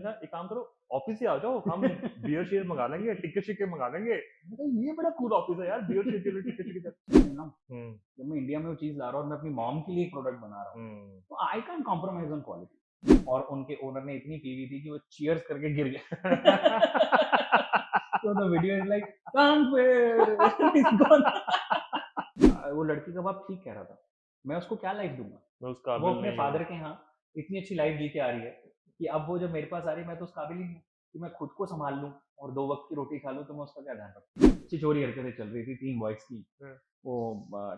कहा एक काम करो ऑफिस ही आ जाओ, हम बियर शेयर मंगा लेंगे, टिकट शिके मंगा लेंगे। मैंने कहा ये बड़ा कूल ऑफिस है यार, बियर शेयर के लिए टिकट शिके। जब मैं इंडिया में वो चीज ला रहा हूँ और मैं अपनी मॉम के लिए एक प्रोडक्ट बना रहा हूँ, तो I can compromise on quality. और उनके ओनर ने इतनी पी हुई थी कि वो चीयर्स करके गिर गया। तो द वीडियो इज लाइक वो लड़की का बाप ठीक कह रहा था, मैं उसको क्या लाइफ दूंगा, मैं उस वो काबिल अपने नहीं फादर हूँ। के यहाँ इतनी अच्छी लाइफ जी के आ रही है कि अब वो जब मेरे पास आ रही है मैं तो उस काबिल ही नहीं हूँ कि मैं खुद को संभाल लूँ और 2 वक्त की रोटी खा लूँ, तो मैं उसका क्या ध्यान रखूँ। चिचोरी हरकतें चल रही थी 3 बॉयज की, वो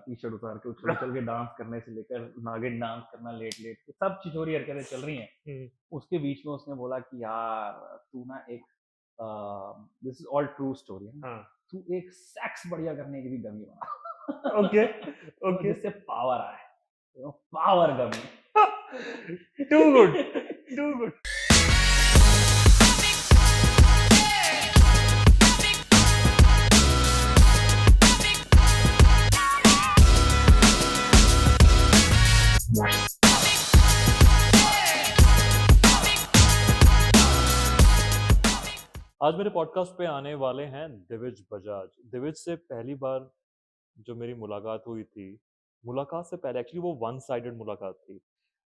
टी-शर्ट उतार के उछल-उछल के डांस करने से लेकर नागिन डांस करना लेट-लेट के सब चिचोरी हरकतें चल रही हैं। उसके बीच में उसने बोला कि यार तू ना एक this is all true story है, हाँ तू एक सेक्स बढ़िया करने की भी गमी बना। ओके तो ओके जिससे पावर आए, power gummy. Too good too good. आज मेरे पॉडकास्ट पे आने वाले हैं दिविज बजाज। दिविज से पहली बार जो मेरी मुलाकात हुई थी, मुलाकात से पहले एक्चुअली वो वन साइडेड मुलाकात थी।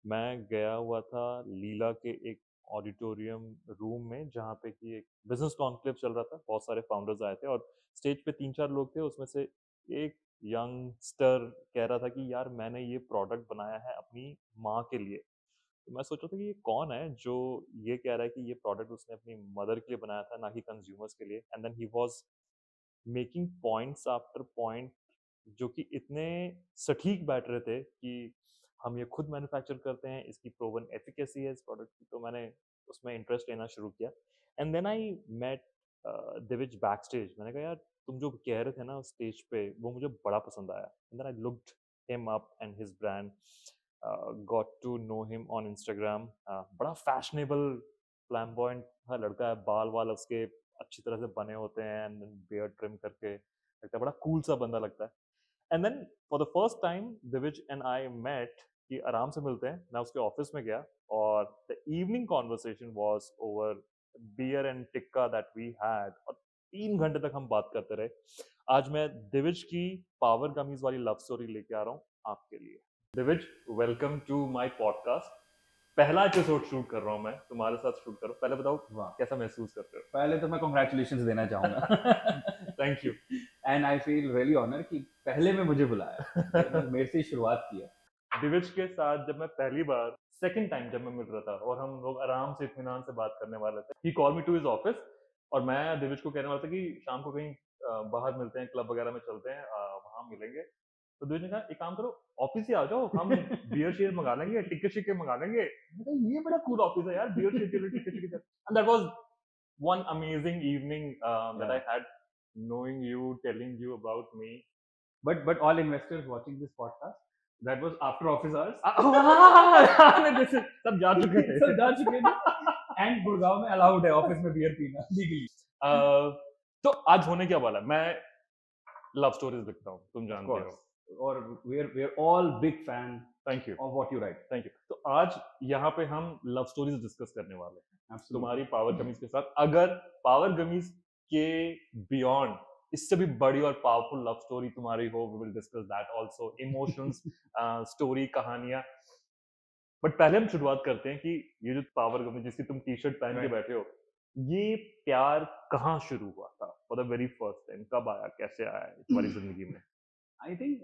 मैं गया हुआ था लीला के एक ऑडिटोरियम रूम में जहाँ पे कि एक बिजनेस कॉन्क्लेव चल रहा था, बहुत सारे फाउंडर्स आए थे और स्टेज पे 3-4 लोग थे, उसमें से एक यंगस्टर कह रहा था कि यार मैंने ये प्रोडक्ट बनाया है अपनी माँ के लिए। तो मैं सोच रहा था कि ये कौन है जो ये कह रहा है कि ये प्रोडक्ट उसने अपनी मदर के लिए बनाया था, ना कि कंज्यूमर्स के लिए। And then he was making points after point जो कि इतने सटीक बैठ रहे थे कि हम ये खुद मैन्युफैक्चर करते हैं, इसकी प्रूवन एफिकेसी है इस प्रोडक्ट की। तो मैंने उसमें इंटरेस्ट लेना शुरू किया and then I met Divij back stage. मैंने कहा यार तुम जो कह रहे थे ना स्टेज पे वो मुझे बड़ा पसंद आया। And then I looked him up and his brand, got to know him on Instagram. बड़ा फैशनेबल फ्लैम्बॉयंट था लड़का है, बाल वाल उसके अच्छी तरह से बने होते हैं एंड बियर्ड ट्रिम करके लगता है, बड़ा कूल सा बंदा लगता है। And then for the first time Divij and I met कि आराम से मिलते हैं। मैं उसके ऑफिस में गया और the evening conversation was over beer and tikka that we had, और 3 घंटे तक हम बात करते रहे। आज मैं दिविज की पावर गमीज वाली लव स्टोरी लेके आ रहा हूँ आपके लिए। Divij, welcome to my podcast. पहला एपिसोड शूट कर रहा हूँ, मैं तुम्हारे साथ शूट कर रहा हूँ। पहले बताओ वाह, कैसा महसूस करते हो? पहले तो मैं कॉन्ग्रेचुलेशन देना चाहूंगा। Thank you. And I feel really honour कि पहले में मुझे बुलाया, मेरे से ही शुरुआत किया। दिविज के साथ जब मैं पहली बार सेकंड टाइम जब मैं मिल रहा था और हम लोग आराम से इत्मीनान से बात करने वाले थे, he call me to his office और मैं दिविज को कहने वाला था कि शाम को कहीं बाहर मिलते हैं, क्लब वगैरह में चलते हैं, वहां मिलेंगे। तो दिविज ने कहा एक काम करो ऑफिस ही आ जाओ, हम बियर शेयर मंगा लेंगे, टिकट शिके मंगा लेंगे। मैंने कहा ये बड़ा कूल ऑफिस है यार, बियर शेयर के लिए टिकट शिके। And that was one amazing evening that I Yeah. had knowing you, telling you about me. But all investors watching this podcast, that was after office hours. This is सब जा चुके थे। सब जा चुके थे। एंड गुड़गांव में अलाउड है ऑफिस में बियर पीना लीगली। तो आज होने क्या वाला है, मैं लव स्टोरीज लिखता हूँ, तुम जानते हो। और we are all big fan thank you of what you write. Thank you. तो आज यहाँ पे हम लव स्टोरीज डिस्कस करने वाले हैं Absolutely. तुम्हारी पावर गमीज के साथ। अगर पावर गमीज के बियॉन्ड इससे भी बड़ी और पावरफुल लव स्टोरी तुम्हारी हो, we will discuss that also. Emotions, story, कहानियां। बट पहले हम शुरुआत करते हैं कि ये जो पावर गमीज जिसकी तुम टी शर्ट पहन के Right. बैठे हो, ये प्यार कहाँ शुरू हुआ था for the very first time? कब आया, कैसे आया तुम्हारी जिंदगी में? I think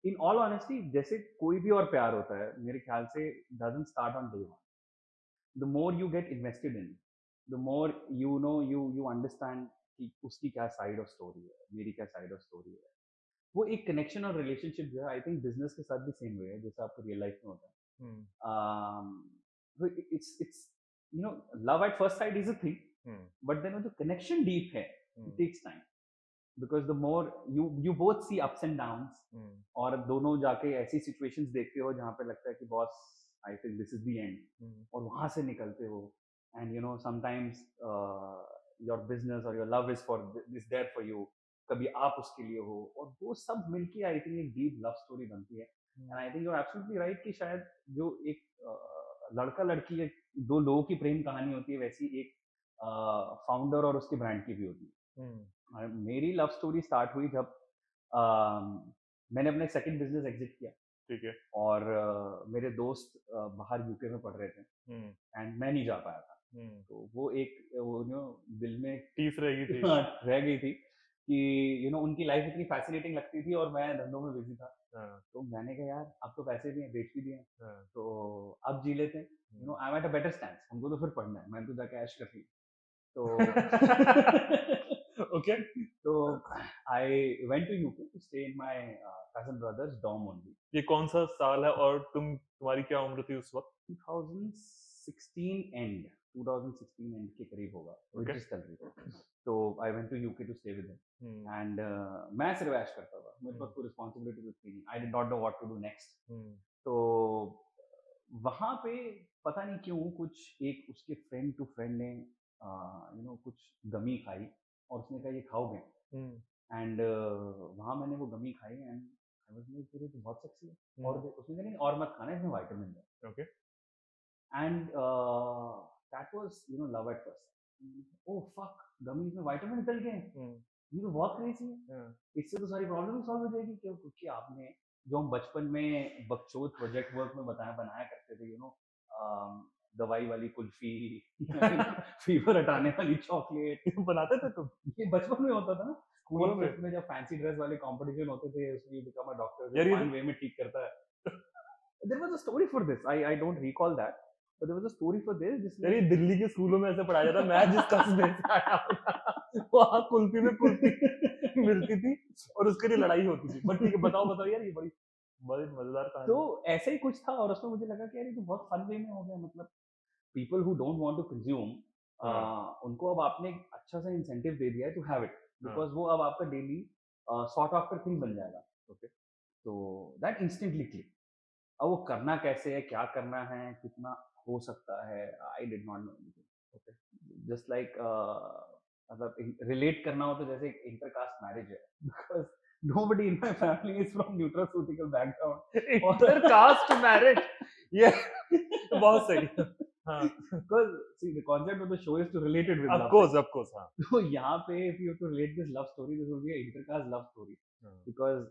in all honesty जैसे कोई भी और प्यार होता है मेरे ख्याल से doesn't start on day one. The more you get invested in, the more you know you understand कि उसकी क्या साइड ऑफ स्टोरी है, मेरी क्या साइड ऑफ स्टोरी है। वो एक कनेक्शन और रिलेशनशिप जो है आई थिंक बिजनेस के साथ भी सेम वे है जैसा आपको रियल लाइफ में होता है। It's you know love at first sight is a thing, but then when the connection deep है, it takes time because the more you both see ups and downs, और दोनों जाके ऐसी situations देखते हो जहाँ पे लगता है कि boss I think this is the end, और वहां से निकलते हो and you know sometimes your business और your love is for is there for you, कभी आप उसके लिए हो, और वो सब मिलके आई थिंक एक डीप लव स्टोरी बनती है। And I think you are absolutely right कि शायद जो एक लड़का लड़की एक दो लोगों की प्रेम कहानी होती है, वैसी एक फाउंडर और उसके ब्रांड की भी होती है। मेरी लव स्टोरी स्टार्ट हुई जब मैंने अपने सेकंड बिजनेस एग्जिट किया, ठीक है। और मेरे दोस्त बाहर यूके में पढ़ रहे थे, एंड मैं नहीं जा पाया था। तो वो एक वो दिल में टीस रह गई थी। रह गई थी कि उनकी लाइफ इतनी फैसिनेटिंग लगती थी और मैं धंधों में बिजी था। तो मैंने कहा यार अब तो पैसे भी हैं, बेच भी दिए हैं, तो अब जी लेते हैं। आई am at a better stand, उनको तो फिर पढ़ना है, मैंने तो जाके ऐश कर ली। तो ओके। तो I went to UK to stay in my cousin brother's dorm only. ये कौन सा साल है और तुम्हारी क्या उम्र थी उस वक्त? 2016 एंड 2016 एंड के करीब होगा, Okay. विच चल रही थी। तो I went to UK to stay with him, and मैं सिर्फ ऐश करता था, मेरे पास कोई रिस्पॉन्सिबिलिटी थी नहीं, I did not know what to do next. तो वहाँ पे पता नहीं क्यों कुछ एक उसके फ्रेंड टू फ्रेंड ने कुछ गमी खाई और उसने कहा ये खाओगे, एंड वहाँ मैंने वो गमी खाई, एंड आई वाज लाइक ये तो बहुत सेक्सी है, और उसने कहा नहीं और मत खाना, इसमें विटामिन है। Okay. And that was love at first. Oh fuck, gummies में विटामिन निकल गए हैं, ये तो बहुत क्रेजी है, इससे तो सारी प्रॉब्लम सॉल्व हो जाएगी। क्यों? क्योंकि आपने जो हम बचपन में बकचोद प्रोजेक्ट वर्क में बनाया करते थे, दवाई वाली कुल्फी, फीवर हटाने वाली चॉकलेट, बनाते थे तुम? ये बचपन में होता था ना, स्कूलों फोर्थ में? फिफ्थ में जब फैंसी ड्रेस वाले कंपटीशन होते थे, उसमें यू बिकम अ डॉक्टर यार जो ये फन वे में ठीक करता है। There was a story for this, I don't recall that, but there was a story for this यार जिसमें ये दिल्ली के स्कूलों में ऐसे पढ़ाया जाता। मैं जिस कस्बे से आया हूँ वहाँ कुल्फी में कुल्फी मिलती थी और उसके लिए लड़ाई होती थी। बट ठीक है, बताओ बताओ यार, ये बड़ी बड़ी मजेदार कहानी तो है। ऐसे ही कुछ था, और उसमें मुझे लगा कि यार ये तो बहुत फन वे में हो गया, मतलब people who don't want to consume, हाँ, उनको अब आपने एक अच्छा सा इंसेंटिव दे दिया है टू हैव इट, हाँ, बिकॉज वो अब आपका डेली सॉर्ट आफ्टर थिंग बन जाएगा। ओके। तो दैट इंस्टेंटली क्लिक। अब वो करना कैसे है, क्या करना है, कितना हो सकता है, आई did not know anything. Okay, just like मतलब रिलेट करना हो तो जैसे इंटरकास्ट मैरिज है, because nobody in my family is from nutraceutical background intercaste marriage, ये तो बहुत सही। हाँ, because see the concept of the show is to relate it with of love, course of course. हाँ, तो यहाँ पे if you have to relate this love story, this will be a intercaste love story, because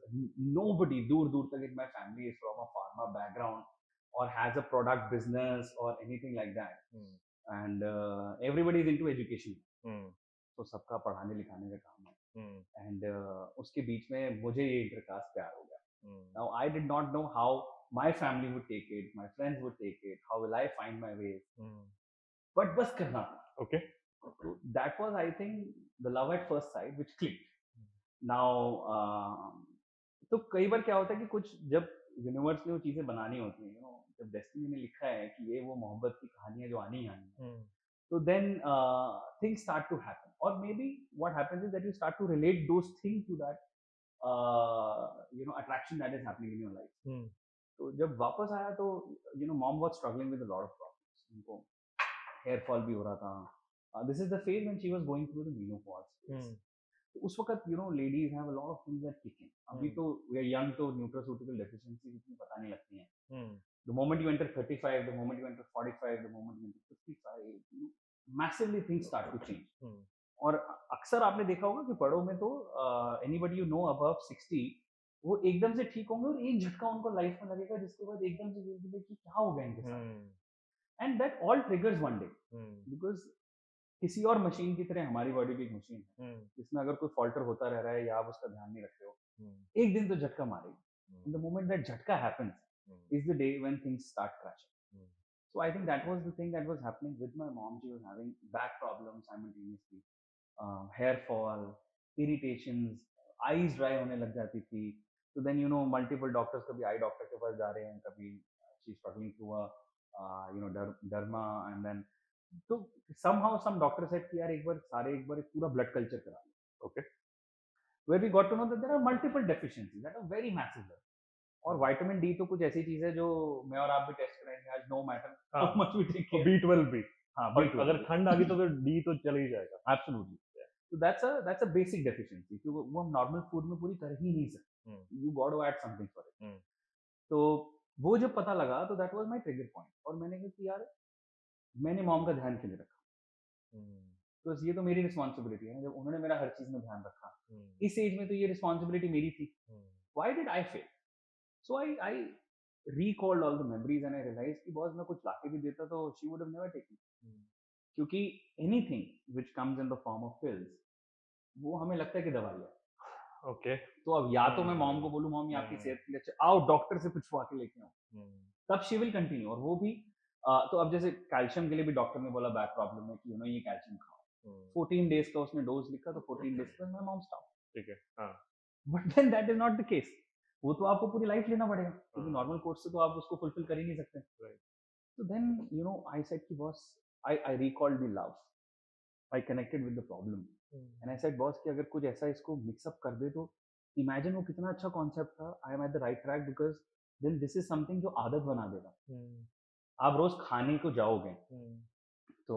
nobody दूर दूर तक in my family is from a pharma background or has a product business or anything like that, and everybody is into education, तो सबका पढ़ाने लिखाने का काम है, एंड उसके बीच में मुझे ये इंटरकास्ट प्यार हो गया। Now I did not know how my family would take it, my friends would take it, how will I find my way, but बस करना था। Okay. That was I think the love at first sight which clicked. Now तो कई बार क्या होता है कि कुछ जब यूनिवर्स ने वो चीजें बनानी होती हैं, जब डेस्टिनी ने लिखा है कि ये वो मोहब्बत की कहानियां जो आनी ही आनी है, so then things start to happen, or maybe what happens is that you start to relate those things to that attraction that is happening in your life. तो जब वापस आया तो mom was struggling with a lot of problems, उनको hair fall भी हो रहा था, this is the phase when she was going through the menopause phase. तो उस वक्त ladies have a lot of things that kick in, अभी तो we are young तो nutraceutical deficiencies इतनी पता नहीं लगती हैं, the moment you enter 35, the moment you enter 45, the moment you enter 55, massively things start to change. और अक्सर आपने देखा होगा कि बड़ों में तो anybody you know above 60 वो एकदम से ठीक होंगे और एक झटका उनको लाइफ में लगेगा जिसके बाद एकदम से कि क्या हो गया इनके साथ, and that all triggers one day, because किसी और मशीन की तरह हमारी बॉडी भी एक मशीन है जिसमें अगर कोई फॉल्टर होता रह रहा है या आप उसका ध्यान नहीं रख रहे हो, एक दिन तो झटका मारेगी, द मोमेंट दैट झटका happens is the day when things start crashing. So I think that was the thing that was happening with my mom. She was having back problems simultaneously, hair fall, irritations, eyes dry होने लग जाती थी. So then multiple doctors, कभी eye doctor के पास जा रहे हैं, कभी she's struggling through a derma, and then तो somehow some doctor said कि यार एक बार एक पूरा blood culture करा लो. Okay. Where we got to know that there are multiple deficiencies that are very massive level. और विटामिन डी तो कुछ ऐसी चीज है जो मैं और आप भी टेस्ट कराएंगे आज, no matter how much we take care. B12 भी। हाँ, और अगर ठंड आ गई तो फिर डी तो चल ही जाएगा। एब्सोल्युटली। तो दैट्स अ बेसिक डेफिशिएंसी, क्योंकि वो हम नॉर्मल फूड में पूरी कर ही नहीं सकते, you got to add something for it. तो वो जब पता लगा तो that was my trigger point, और मैंने कहा कि यार मैंने मॉम का ध्यान क्यों नहीं रखा, बिकॉज ये तो मेरी रिस्पॉन्सिबिलिटी है ना, जब उन्होंने मेरा हर चीज में ध्यान रखा, इस एज में तो ये रिस्पॉन्सिबिलिटी मेरी थी, why did I fail? So I recalled all the memories and I realized कि बॉस मैं कुछ लाके भी देता तो she would have never taken, क्योंकि anything which comes in the form of pills वो हमें लगता है कि दवाई है। ओके। तो अब या तो मैं मॉम को बोलूँ मॉम ये आपकी सेहत के लिए अच्छा, आओ डॉक्टर से पूछवा के लेके आओ, तब शी विल कंटिन्यू, और वो भी तो अब जैसे कैल्शियम के लिए भी डॉक्टर ने बोला बैक प्रॉब्लम है कि ये कैल्शियम खाओ, 14 डेज का उसने डोज लिखा, तो 14 डेज का माय मॉम स्टॉप। ठीक है। हाँ। But then that is not the case, वो तो आपको पूरी लाइफ लेना पड़ेगा, क्योंकि नॉर्मल कोर्स से तो आप उसको फुलफिल कर ही नहीं सकते। राइट। तो देन आई सेड कि boss, I recalled the love, I connected with the problem, and I said boss कि अगर कुछ ऐसा इसको मिक्सअप कर दे तो इमेजिन वो कितना अच्छा कॉन्सेप्ट था, I am at the right track, because then this is something जो आदत बना देगा। आप रोज खाने को जाओगे, तो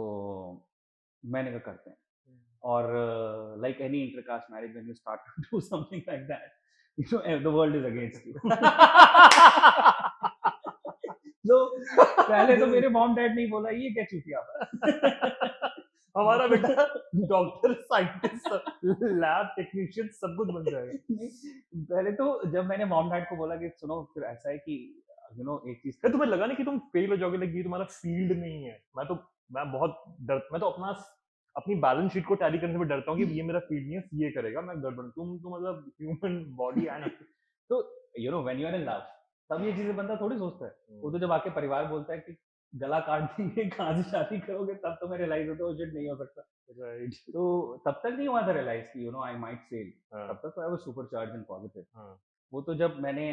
मैंने कहा करते हैं, और like any intercaste marriage, when you start to do something like that, the world is against you. So पहले तो मेरे मॉम डैड ने बोला ये क्या चूतिया बात हमारा बेटा डॉक्टर, साइंटिस्ट, लैब टेक्नीशियन सब कुछ बन जाएगा। पहले तो जब मैंने मॉम डैड को बोला कि सुनो फिर ऐसा है कि एक चीज, फिर तुम्हें लगा नहीं कि तुम फेल हो जाओगे, लाइक ये तुम्हारा फील्ड नहीं है? मैं तो अपनी बैलेंस शीट को टैली करने से भी डरता हूँ कि ये मेरा फील्ड नहीं है, ये करेगा, मैं गड़बड़। तुम तो मतलब ह्यूमन बॉडी एंड तो when you are in love तब ये चीजें बंदा थोड़ी सोचता है, वो तो जब आके परिवार बोलता है कि गला काट देंगे, कहाँ से शादी करोगे, तब तो मैं रियलाइज होता है नहीं हो सकता। राइट। तो तब तक नहीं हुआ था रियलाइज कि आई माइट फेल, हाँ। तब तक तो I was super charge and positive. हाँ। वो तो जब मैंने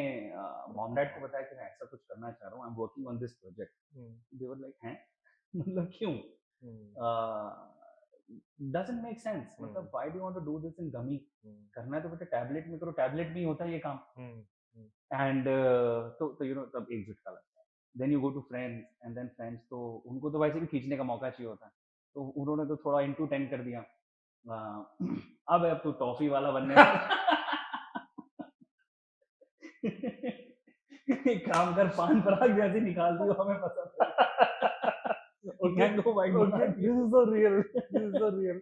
मॉम डैड को बताया कि मैं ऐसा कुछ करना चाह रहा हूँ, I am working on this project, they were like हैं मतलब क्यों, डजंट मेक सेंस, मतलब why do you want to do this in gummy, करना है तो बेटा टैबलेट में करो, टैबलेट में ही होता है ये काम। एंड तो तब एक झटका लगता है, then you go to friends, and then friends तो उनको तो वैसे भी खींचने का मौका चाहिए होता है, तो उन्होंने तो थोड़ा इंटू 10 कर दिया, अब तो टॉफी वाला बनने एक काम कर, पान पराग जैसे निकाल दियो, हमें पता मैंगो वाइट बना दियो। This is so real, this is so real.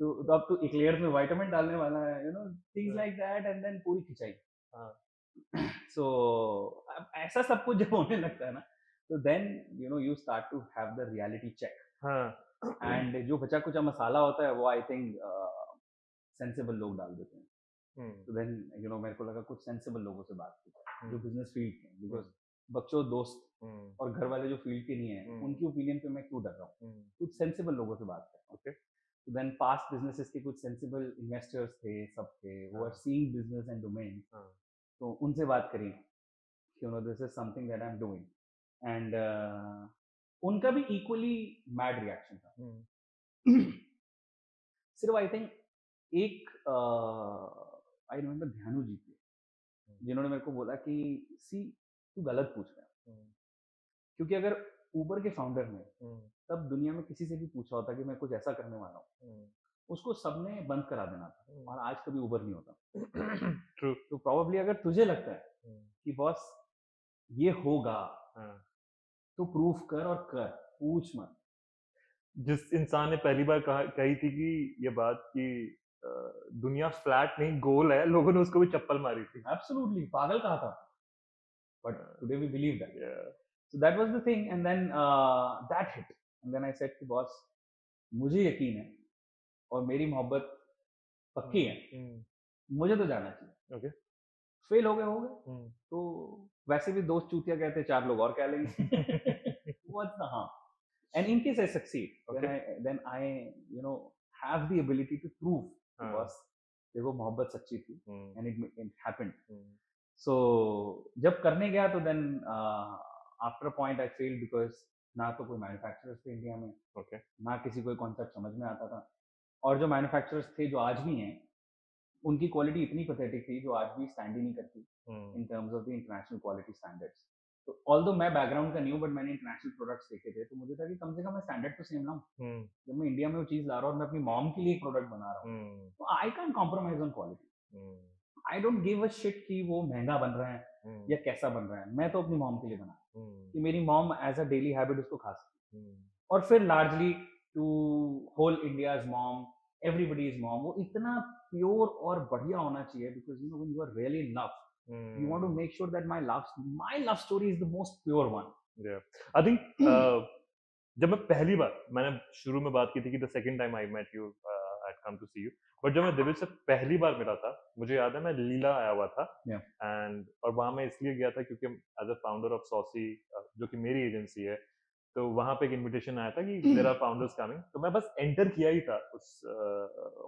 तो अब तो इक्लेयर्स में विटामिन डालने वाला है, things like that, and then पूरी खिंचाई। सो अब ऐसा सब कुछ जब होने लगता है ना, तो then you start to have the reality check, and जो बचा कुचा मसाला होता है वो आई थिंक सेंसिबल लोग डाल देते हैं। तो देन मेरे को लगा कुछ सेंसिबल लोगों से बात की जो बिजनेस फील्ड के, बिकॉज बच्चों दोस्त और घर वाले जो फील्ड के नहीं है, उनकी ओपिनियन पे मैं क्यों डर रहा हूँ, कुछ सेंसिबल लोगों से बात करता हूँ। तो देन पास्ट बिजनेसेस के कुछ सेंसिबल इन्वेस्टर्स थे, सब थे, वो are seeing business and domain, तो उनसे बात करी कि this is something that I am doing, and उनका भी इक्वली मैड रिएक्शन था। सिर्फ आई थिंक एक आई रिमेम्बर ध्यानु जी थे, जिन्होंने मेरे को बोला कि सी तू गलत पूछ रहा है, क्योंकि अगर ऊबर के फाउंडर ने तब दुनिया में किसी से भी पूछा होता कि मैं कुछ ऐसा करने वाला हूँ, उसको सबने बंद करा देना था, और आज कभी ऊबर नहीं होता। ट्रू। तो प्रोबेबली अगर तुझे लगता है कि बॉस ये होगा, तो प्रूफ कर और कर, पूछ मत। जिस इंसान ने पहली बार कही थी कि ये बात कि दुनिया फ्लैट नहीं गोल है, लोगों ने उसको भी चप्पल मारी थी। एब्सोल्युटली पागल कहा था, but today we believe that. So that was the thing, and then that hit, and then I said कि बॉस मुझे यकीन है और मेरी मोहब्बत पक्की है, मुझे तो जाना चाहिए। ओके। फेल हो गए तो वैसे भी दोस्त चूतिया कहते, 4 लोग और कह लेंगे। What's the harm, and in case I succeed, then I have the ability to prove to boss देखो मोहब्बत सच्ची थी, and it happened। so जब करने गया तो then after a point I failed because ना तो कोई मैन्युफैक्चरर्स थे इंडिया में, ना किसी को कॉन्सेप्ट समझ में आता था, और जो मैन्युफैक्चरर्स थे जो आज भी हैं, उनकी क्वालिटी इतनी पैथेटिक थी जो आज भी स्टैंड ही नहीं करती इन terms of the international quality standards. तो ऑल्दो मैं बैकग्राउंड का नहीं हूँ, बट मैंने इंटरनेशनल प्रोडक्ट्स देखे थे, तो मुझे था कि कम से कम मैं स्टैंडर्ड तो सेम लाऊं। जब मैं इंडिया में वो चीज ला रहा हूँ और मैं अपनी मॉम के लिए एक प्रोडक्ट बना रहा हूँ, तो I can compromise on quality. I don't give a shit कि वो महंगा बन रहा है या कैसा बन रहा है, मैं तो अपनी मॉम के लिए बना कि मेरी mom as a daily habit उसको खा सके। और फिर largely to whole India's mom, everybody's mom, वो इतना प्योर और बढ़िया होना चाहिए, because you know when you are really in love, you want to make sure that my love story is the most pure one. I think जब मैं पहली बार, मैंने शुरू में बात की थी कि the second time I met you I had come to see you, but जब मैं दिविज से पहली बार मिला था, मुझे याद है मैं लीला आया हुआ था, Yeah. एंड और वहां मैं इसलिए गया था क्योंकि as a founder of saucy, जो कि मेरी एजेंसी है, तो वहां पे एक इनविटेशन आया था कि देयर आर फाउंडर्स कमिंग, तो मैं बस एंटर किया ही था उस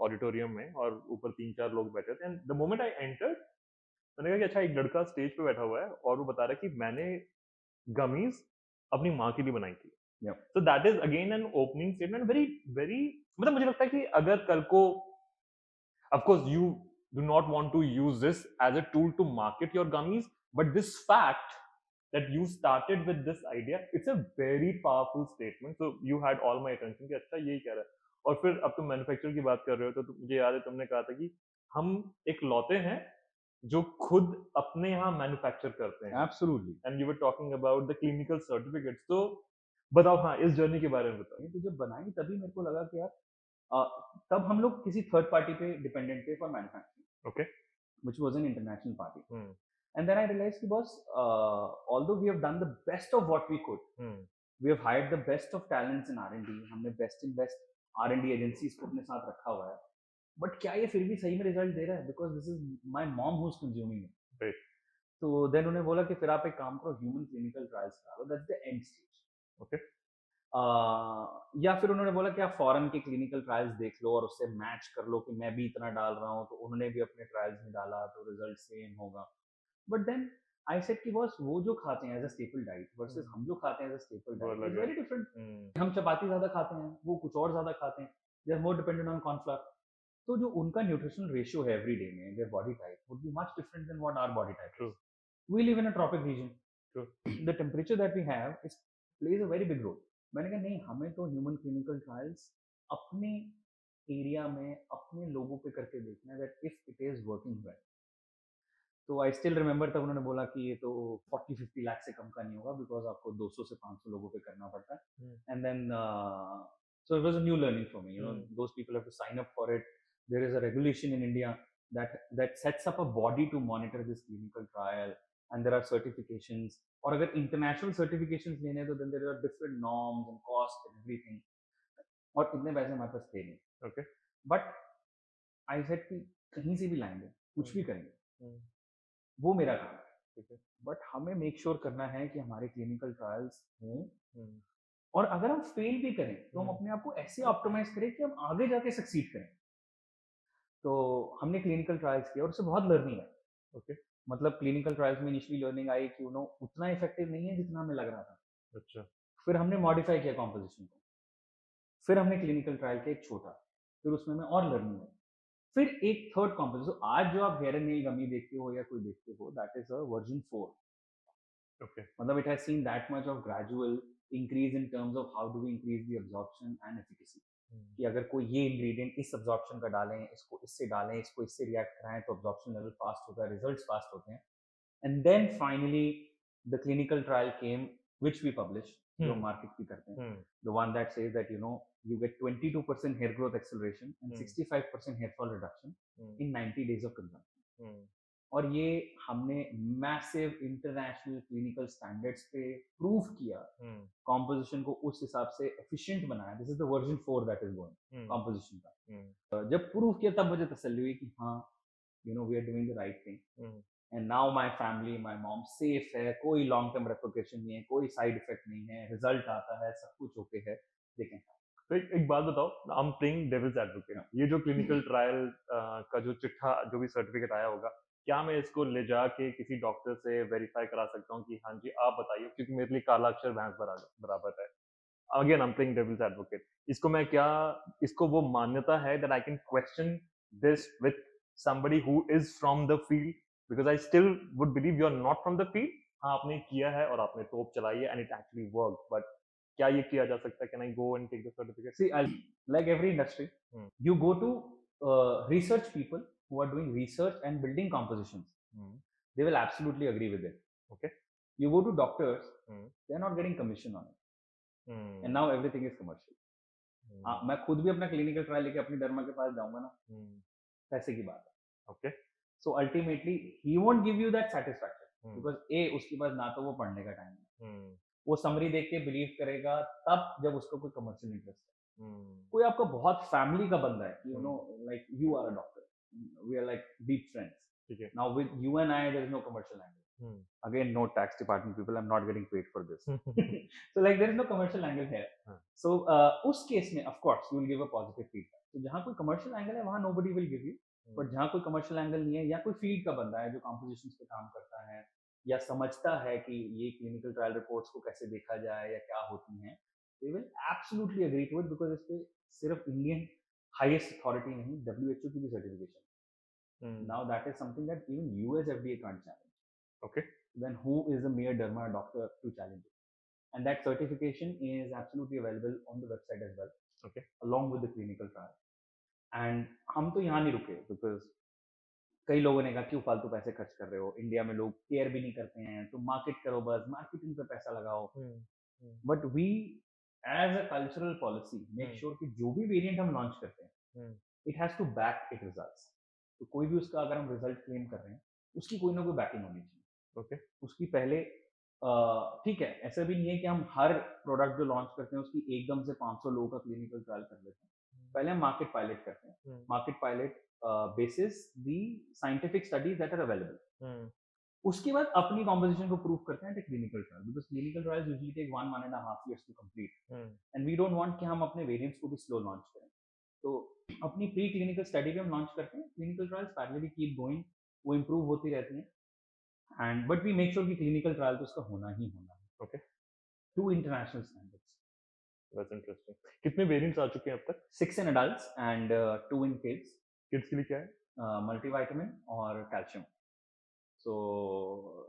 ऑडिटोरियम में, और ऊपर 3-4 लोग बैठे थे, and the moment I enter, मैंने कहा कि अच्छा, एक लड़का स्टेज पे बैठा हुआ है और वो बता रहा है कि मैंने गमीज अपनी माँ के लिए बनाई थी। Yeah. So that is again an opening statement, very very, मतलब मुझे लगता है कि अगर कल को, of course you do not want to use this as a tool to market your gummies, but this fact that you started with this idea, it's a very powerful statement, so you had all my attention कि अच्छा यही कह रहा है। और फिर अब तुम मैन्युफैक्चर की बात कर रहे हो, तो मुझे याद है तुमने कहा था कि हम एक लौते हैं जो खुद अपने यहाँ मैन्युफैक्चर करते हैं, Absolutely. And you were talking about the clinical certificates, तो बताओ, हाँ, इस जर्नी के बारे में बताओ। ये तो जब बनाई तभी मेरे को लगा कि यार तब हम लोग किसी थर्ड पार्टी पे डिपेंडेंट थे for manufacturing, okay. which was an international party. And then I realized कि boss, although we have done the best of what we could, we have hired the best of talents in R&D, हमने best in best R&D agencies को अपने साथ रखा हुआ है, but क्या ये फिर भी सही में रिजल्ट दे रहा है? Because this is my mom who is consuming it. Right. तो देन उन्हें बोला कि फिर आप एक काम करो, ह्यूमन क्लिनिकल ट्रायल्स करा लो, that's the end stage. Okay. या फिर उन्होंने बोला कि आप फॉरेन के क्लिनिकल ट्रायल्स देख लो और उससे मैच कर लो कि मैं भी इतना डाल रहा हूँ, तो उन्होंने भी अपने ट्रायल्स में डाला तो रिजल्ट सेम होगा। बट देन आई सेड कि बॉस, वो जो खाते हैं as a staple diet versus हम जो खाते हैं एज अ स्टेपल वो डाइट अलग इज है। Very different. हम चपाती ज्यादा खाते हैं, वो कुछ और ज्यादा खाते हैं, they are more dependent on cornflour. तो जो उनका न्यूट्रिशनल रेशियो है एवरी डे में, their body type would be much different than what our body type True. Is. We live in a tropic region, True. The temperature that we have is plays a very big role. मैंने कहा नहीं, हमें तो human clinical trials अपने area में अपने लोगों पे करके देखना है, that if it is working well. तो आई स्टिल रिमेंबर, तब उन्होंने बोला कि ये तो 40-50 लाख से कम का नहीं होगा, बिकॉज आपको 200 से 500 लोगों पे करना पड़ता है। And then so it was a new learning for me, you know, those people have to sign up for it. There is a regulation in India that sets up a body to monitor this clinical trial, and there are certifications, और अगर international certifications लेने हैं तो then there are different norms and costs and everything, और इतने पैसे हमारे पास थे नहीं। Okay. बट आई सेड कि कहीं से भी लाएंगे, कुछ भी करेंगे, Hmm. वो मेरा काम है, ठीक है। बट हमें मेक श्योर करना है कि हमारे क्लिनिकल ट्रायल्स हों, Hmm. और अगर हम फेल भी करें तो हम अपने आप को ऐसे ऑप्टिमाइज करें कि हम आगे जाके सक्सीड करें। तो हमने क्लिनिकल ट्रायल्स किया और उससे बहुत लर्निंग है। ओके। मतलब क्लिनिकल ट्रायल्स में इनिशियली लर्निंग आई कि उतना इफेक्टिव नहीं है जितना हमें लग रहा था। अच्छा। फिर हमने मॉडिफाई किया कॉम्पोजिशन को, फिर हमने क्लिनिकल ट्रायल किया एक छोटा, फिर उसमें हमें और लर्निंग है, फिर एक थर्ड कॉम्पोजिशन। आज जो आप हेयर एंड नेल गमी देखते हो या कोई देखते हो, that is a version 4। Okay. मतलब it has seen that much of gradual increase in terms of how do we increase the absorption and efficacy, कि अगर कोई ये इंग्रेडिएंट इस एब्जॉर्प्शन का डालें, इसको इससे डालें, इसको इससे रिएक्ट कराएं, तो एब्जॉर्प्शन लेवल फास्ट होता है, रिजल्ट्स फास्ट होते हैं। And then finally the clinical trial came, which we publish, जो मार्केट भी करते हैं, the one that says that you get 22% hair growth acceleration and 65% hair fall reduction in 90 days of consumption. और ये हमने massive international clinical standards पे prove किया, composition को उस हिसाब से एफिशिएंट बनाया। This is the version 4 that is going composition का। जब प्रूव किया तब मुझे तसल्ली हुई कि हाँ, we are doing the right thing, and now my family, my mom safe है, कोई लॉन्ग टर्म रेप्लिकेशन नहीं है, कोई साइड इफेक्ट नहीं है, रिजल्ट आता है, सब कुछ ओके है। देखें, तो एक बात बताओ, I am playing devil's advocate, ये जो क्लिनिकल ट्रायल का जो चिट्ठा, जो भी सर्टिफिकेट आया होगा, क्या मैं इसको ले जाके किसी डॉक्टर से वेरीफाई करा सकता हूँ कि हाँ जी आप बताइए, क्योंकि मेरे लिए काला अक्षर भैंस बराबर है। Again I am playing devil's advocate, इसको मैं क्या, इसको वो मान्यता है that I can question this with somebody who is from the field, because I still would believe you are not from the field. हाँ, आपने किया है और आपने तोप चलाई है and it actually worked, but क्या ये किया जा सकता है? Can I go and take the certificate? see, like every industry, you go to research people who are doing research and building compositions, they will absolutely agree with it. Okay. You go to doctors, they are not getting commission on it, and now everything is commercial. मैं खुद भी अपना clinical trial लेके अपनी derma के पास जाऊंगा ना, पैसे की बात है. Okay. So ultimately he won't give you that satisfaction because a उसके पास ना तो वो पढ़ने का टाइम है, वो समरी देख के बिलीव करेगा तब जब उसको कोई कमर्शियल इंटरेस्ट है. कोई आपका बहुत फैमिली का बंदा है, you know, like you are a doctor, we are like deep friends. ठीक है. Now with you and I, there is no commercial angle. Again, no tax department people, I'm not getting paid for this. So like there is no commercial angle here. So उस case में of course you will give a positive feedback. तो जहाँ कोई commercial angle है वहाँ nobody will give you. But जहाँ कोई commercial angle नहीं है या कोई फील्ड का बंदा है जो compositions पे काम करता है या समझता है कि ये clinical trial reports को कैसे देखा जाए या क्या होती हैं, they will absolutely agree to it because इस पे सिर्फ Indian highest authority नहीं, WHO की भी certification. Now that is something that even US FDA can't challenge. Okay. Then who is a mere derma doctor to challenge it? And that certification is absolutely available on the website as well. Okay. Along with the clinical trial. And हम तो यहाँ नहीं रुके because कई लोगों ने कहा क्यों फालतू पैसे खर्च कर रहे हो, इंडिया में लोग केयर भी नहीं करते हैं, तो मार्केट करो, बस मार्केटिंग पे पैसा लगाओ. But we as a cultural policy make sure कि जो भी वेरिएंट हम लॉन्च करते हैं it has to back it results. तो कोई भी उसका अगर हम रिजल्ट क्लेम कर रहे हैं उसकी कोई ना कोई बैकिंग होनी चाहिए. ओके. उसकी पहले ठीक है, ऐसा भी नहीं है कि हम हर प्रोडक्ट जो लॉन्च करते हैं उसकी एकदम से 500 लोगों का क्लिनिकल ट्रायल कर लेते हैं. पहले हम मार्केट पायलट करते हैं. Market pilot basis the scientific studies that are available. उसके बाद अपनी कॉम्पोजिशन को प्रूव करते हैं clinical trial because clinical trials usually take 1.5 years to complete and we don't want कि हम अपने वेरिएंट्स को भी स्लो लॉन्च करें. तो अपनी प्री क्लिनिकल स्टडी भी हम लॉन्च करते हैं. Clinical trials parallelly keep going, वो इम्प्रूव होती रहती हैं. And but we make sure कि क्लिनिकल ट्रायल तो उसका होना ही होना है. Okay. To international standards. That's interesting. कितने वेरिएंट्स आ चुके हैं अब तक? 6 in adults and 2 in kids. Kids के लिए क्या है? Multivitamin और calcium. So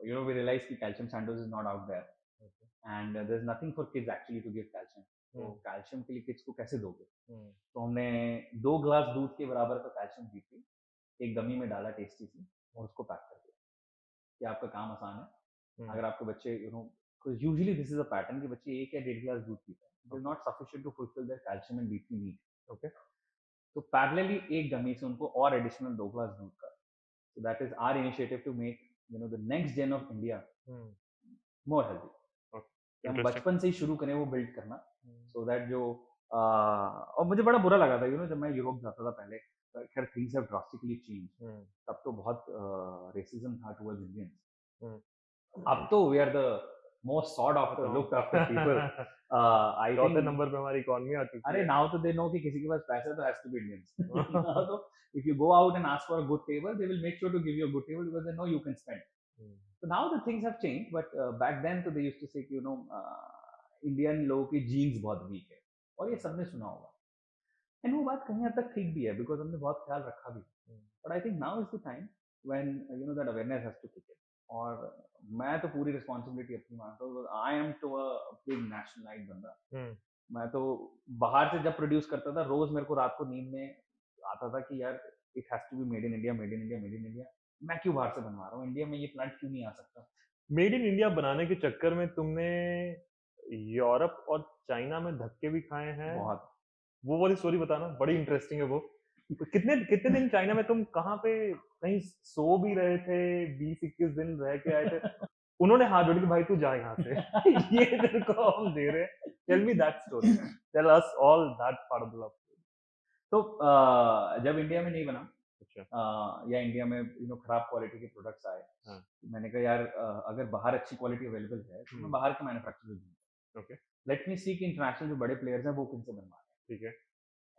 you know we realize कि calcium Sandoz is not out there. Okay. And there's nothing for kids actually to give calcium. तो कैल्शियम के लिए किड्स को कैसे दोगे? तो हमने 2 ग्लास दूध के बराबर का कैल्शियम दी थी, एक गमी में डाला टेस्टी सी और उसको पैक कर दिया कि आपका काम आसान है. अगर आपके बच्चे you know usually this is a pattern कि बच्चे 1 या 1.5 ग्लास दूध पीते हैं, it is not sufficient to fulfil their calcium and D3 need. Okay. तो पैरेलली एक गमी से उनको और एडिशनल 2 ग्लास दूध का. So that is our initiative to make you know the next gen of India more healthy. हम बचपन से ही शुरू करें वो बिल्ड करना सो दैट जो और मुझे बड़ा बुरा लगा था यू नो जब मैं यूरोप जाता था पहले. खैर थिंग्स हैव ड्रास्टिकली चेंज. तब तो बहुत रेसिज्म था टुवर्ड्स इंडियंस. अब तो we are the most sought after looked after people. I think चौथे नंबर पे हमारी इकोनॉमी आ चुकी है. अरे नाउ तो दे नो कि किसी के पास पैसा तो हैज टू बी इंडियंस. तो if you go out and ask for a good table they will make sure to give you a good table because they know you can spend. So now the things have changed, but back then तो they used to say कि you know Indian लोगों की jeans बहुत week है और ये सबने सुना होगा. एंड वो बात कहीं हद तक ठीक भी है बिकॉज हमने बहुत ख्याल रखा भी. But I think now is the time when you know that awareness has to kick in. और मैं तो पूरी रिस्पॉन्सिबिलिटी अपनी मानता हूँ. I am too a big nationalist बंदा. मैं तो बाहर से जब प्रोड्यूस करता था रोज मेरे को रात को नींद में आता था कि यार it has to be made in India, made in India, made in India. मैं क्यों बाहर से बनवा रहा हूँ, इंडिया में ये प्लांट क्यों नहीं आ सकता? मेड इन इंडिया बनाने के चक्कर में तुमने यूरोप और चाइना में धक्के भी खाए हैं. बहुत. वो वाली स्टोरी बताना, बड़ी इंटरेस्टिंग है वो. कितने कितने दिन चाइना में तुम कहाँ पे कहीं सो भी रहे थे, 20-21 दिन रह के आए थे? उन्होंने हाथ जोड़ी कि भाई तू जा यहाँ से. ये तेरे को हम दे रहे हैं. Tell me that story. Tell us all that part of the love. तो जब इंडिया में नहीं बना या इंडिया में यू नो खराब क्वालिटी के प्रोडक्ट्स आए, मैंने कहा यार अगर बाहर अच्छी क्वालिटी अवेलेबल है तो मैं बाहर के मैन्युफैक्चरर दूंगा. ओके. लेट मी सी कि इंटरनेशनल जो बड़े प्लेयर्स हैं वो किनसे बनवा रहे हैं. ठीक है.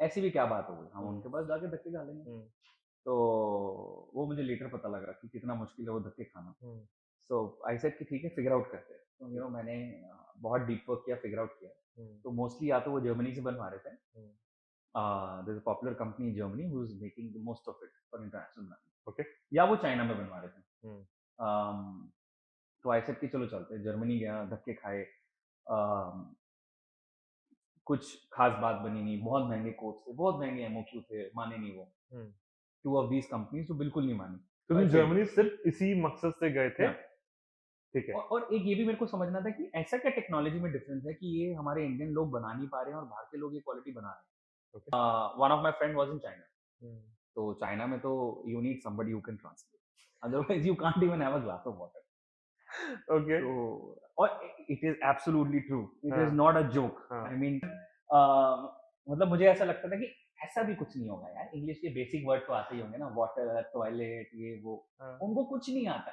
ऐसी भी क्या बात हो गई, हम उनके पास जाके धक्के खा लेंगे. तो वो मुझे लेटर पता लगा कि कितना मुश्किल है वो धक्के खाना. सो आई सेड कि ठीक है फिगर आउट करते हैं. तो यू नो मैंने बहुत डीप वर्क किया, फिगर आउट किया. तो मोस्टली या तो वो जर्मनी से बनवा रहे थे. There's a popular company in Germany who's making the most of it for international brand. Okay. या वो चाइना में बनवा रहे थे. तो आई सेड कि चलो चलते हैं. जर्मनी गया, धक्के खाए. कुछ खास बात बनी नहीं, बहुत महंगे कोर्स थे, बहुत महंगे एमओक्यू थे, माने नहीं वो. 2 of these companies जो बिल्कुल नहीं मानी। तो So I तुम failed. जर्मनी सिर्फ इसी मकसद से गए थे? Yeah. ठीक है। और एक ये भी मेरे को समझना था कि ऐसा क्या टेक्नोलॉजी में डिफरेंस है कि ये हमारे इंडियन लोग बना नहीं पा रहे हैं और बाहर के लोग ये क्वालिटी बना रहे हैं। Okay. One of my friend was in China. Hmm, तो चाइना में तो you need somebody who can translate, otherwise you can't even have a glass of water. Okay. तो और it is absolutely true, it is हाँ, not a joke. हाँ, I mean मतलब मुझे ऐसा लगता था कि ऐसा भी कुछ नहीं होगा यार, इंग्लिश के बेसिक वर्ड तो आते ही होंगे ना, वाटर, टॉयलेट, ये वो। हाँ, उनको कुछ नहीं आता,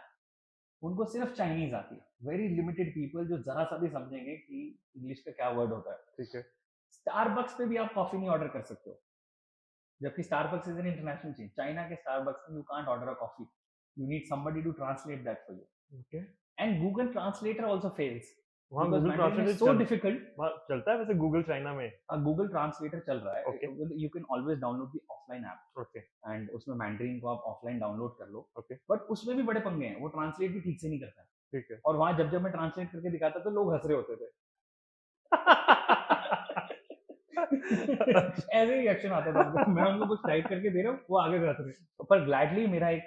उनको सिर्फ चाइनीज आती है। वेरी लिमिटेड पीपल जो जरा सा भी समझेंगे कि इंग्लिश का क्या वर्ड होता है। ठीक है। स्टारबक्स पे भी आप कॉफी नहीं ऑर्डर कर सकते हो, जबकि Starbucks is an international chain. China के स्टारबक्स में you can't order a coffee, you need somebody to translate that for you. Okay. And Google translator also fails वहाँ because Google Mandarin is translator so difficult. वहाँ चलता है वैसे Google China में? Google translator चल रहा है, okay, you can always download the offline app okay, and उसमें मैंडरिन को आप ऑफलाइन डाउनलोड कर लो। ओके, बट उसमें भी बड़े पंगे हैं, वो ट्रांसलेट भी ठीक से नहीं करता है। ठीक है। और वहां जब जब मैं ट्रांसलेट करके दिखाता तो लोग हंस रहे होते थे। अच्छा। ऐसे ही रिएक्शन आता था उनको, मैं उनको कुछ टाइप करके दे रहा हूँ, वो आगे बढ़ रहे हैं। पर ग्लैडली मेरा एक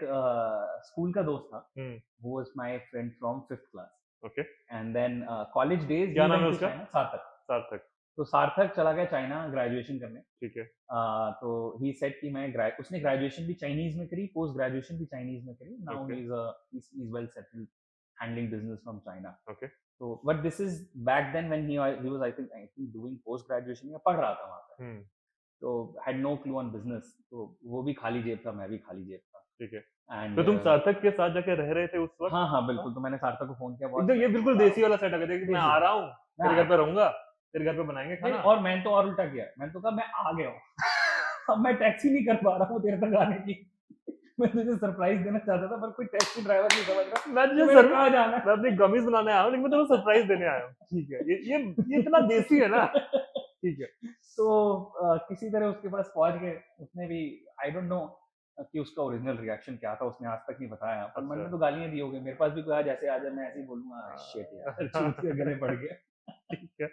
स्कूल का दोस्त था, हुँ, वो was my friend from 5th class. Okay. And then college days क्या ही नाम वेंट है टू उसका? चाइना, सार्थक। सार्थक, तो सार्थक चला गया चाइना ग्रेजुएशन करने। ठीक है। तो ही सेड कि उसने ग्रेजुएशन भी चाइनीज में करी, पोस्ट ग्रेजुएशन भी चाइनीज में करी। Now okay, he is well settled handling business from China. Okay, तो but this is back then when he was I think doing post graduation या पढ़ रहा था वहां पे। हुँ, तो had no clue on business, तो वो भी खाली जेब था, मैं भी खाली जेब था। ठीक है। एंड तो तुम सार्थक के साथ जाके रह रहे थे उस वक़्त? हाँ हाँ हाँ? बिल्कुल, तो मैंने सार्थक को फोन किया, बहुत एकदम ये बिल्कुल देसी वाला सेटअप है, देख मैं देसी आ था। रहा हूँ, मैं तेरे आ घर पे रहूँगा, तेरे घर पे बनाएँगे नहीं, खाना। और मैंने तो और उल्टा किया, मैंने तो कहा मैं आ गया हूँ। अब मैं टैक्सी नहीं कर पा रहा हूँ तेरे तक आने की। मैं तुझे सरप्राइज देना चाहता था पर कोई टैक्सी ड्राइवर नहीं समझ रहा मैं कि तुझे मैंने कहाँ जाना है। मैं अपनी गमीज़ बनाने आया हूँ, लेकिन मैं तुम्हें सरप्राइज़ देने आया हूँ। ठीक है, ये इतना देसी है ना, ठीक है। तो किसी तरह उसके पास पहुंच गए, उसने भी आई डोंट नो कि उसका ओरिजिनल रिएक्शन क्या था, उसने आज तक नहीं बताया, पर मन अच्छा। में तो गालियां दी होगी। मेरे पास भी कोई आज ऐसे आ जाए, मैं ऐसे ही बोलूंगा शिट यार, चूत के गले पड़ गया। ठीक है।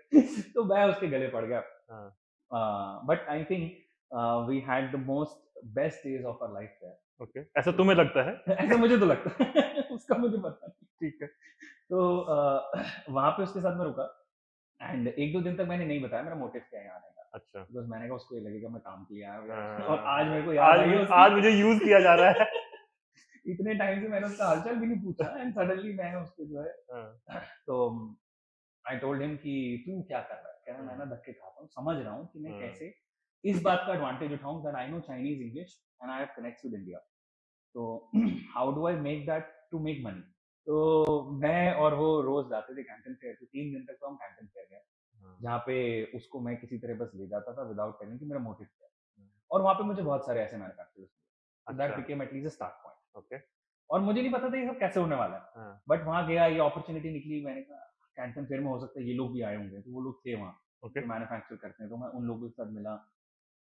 तो मैं उसके गले पड़ गया। हाँ, but I think we had the most best days of our life there. Okay. ऐसा तुम्हें लगता है? ऐसा मुझे तो लगता है। उसका मुझे पता नहीं। ठीक है। तो वहां पे उसके साथ मैं रुका एंड एक दो दिन तक मैंने नहीं बताया मेरा मोटिव क्या है यहाँ आने का, अच्छा। बिकॉज मैंने कहा उसको ये लगेगा मैं काम के लिए आया हूँ यार। और हाँ, आज मेरे को याद आई है उसकी। आज मुझे यूज़ किया जा रहा है। इतने टाइम से मैंने उसका हालचाल भी नहीं पूछा एंड सडनली मैं उसको जो है, हाँ, तो आई टोल्ड हिम कि तू क्या कर रहा है, कह रहा मैं हाँ, ना धक्के खाता हूँ, समझ रहा हूँ कि मैं हाँ, कैसे इस बात का एडवांटेज उठाऊं that I know Chinese English and I have connects with India. तो how do I make that to make money. तो मैं और वो रोज जाते थे कैंटन फेयर पे, 3 दिन तक तो हम कैंटन फेयर गए, हाँ, जहाँ पे उसको मैं किसी तरह बस ले जाता था विदाउट टेलिंग कि मेरा मोटिव क्या है। हाँ। और वहाँ पे मुझे बहुत सारे ऐसे मैन्युफैक्चरर्स मिले, तो दैट अच्छा, became at least a start point. Okay. और मुझे नहीं पता था ये सब कैसे होने वाला है, हाँ, बट वहाँ गया, ये अपॉर्चुनिटी निकली, मैंने कहा कैंटन फेयर में हो सकता है ये लोग भी आए होंगे, तो वो लोग थे वहाँ ओके। जो मैन्युफैक्चर करते हैं, तो मैं उन लोगों के साथ मिला।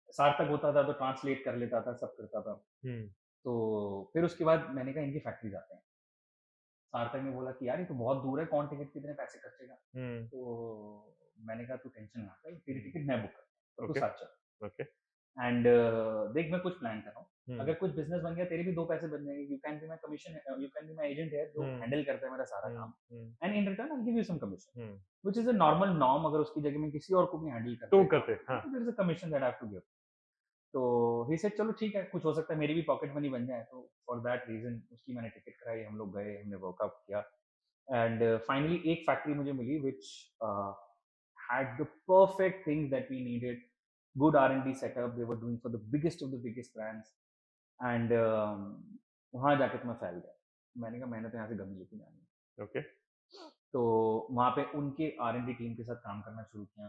सार्थक होता था तो ट्रांसलेट कर लेता था, सब करता था। हुँ, तो फिर उसके बाद मैंने कहा इनकी फैक्ट्री जाते हैं। सार्थक ने बोला कि यार ये तो बहुत दूर है, कौन टिकट कितने पैसे खर्चेगा। हुँ, तो मैंने कहा तू टेंशन ना कर, तेरी हुँ, टिकट मैं बुक करता हूँ, पर तू ओके, साथ चल। ओके। एंड देख मैं कुछ प्लान कर रहा हूँ, हुँ, अगर कुछ बिजनेस बन गया तेरे भी 2 पैसे बन जाएंगे, you can be my commission, you can be my agent है जो हुँ, हैंडल करता है मेरा सारा हुँ, काम, hmm, and in return I give you some commission hmm. Which is a normal norm. अगर उसकी जगह में किसी और को भी हैंडल करता तो है काम, करते हाँ, तो there is a commission that I have to give. तो ही सेड चलो ठीक है, कुछ हो सकता है मेरी भी पॉकेट मनी बन जाए। तो फॉर दैट रीजन उसकी मैंने टिकट कराई, हम लोग गए, हमने वर्कआउट किया एंड फाइनली एक फैक्ट्री मुझे मिली which had the perfect things that we needed. Good R&D setup. They were doing for the biggest of the biggest brands. And वहाँ जाके तो मैं फैल गया। मैंने कहा मैंने तो यहाँ से गमी लेके जानी है। ओके। तो वहाँ पे उनके R&D टीम के साथ काम करना शुरू किया।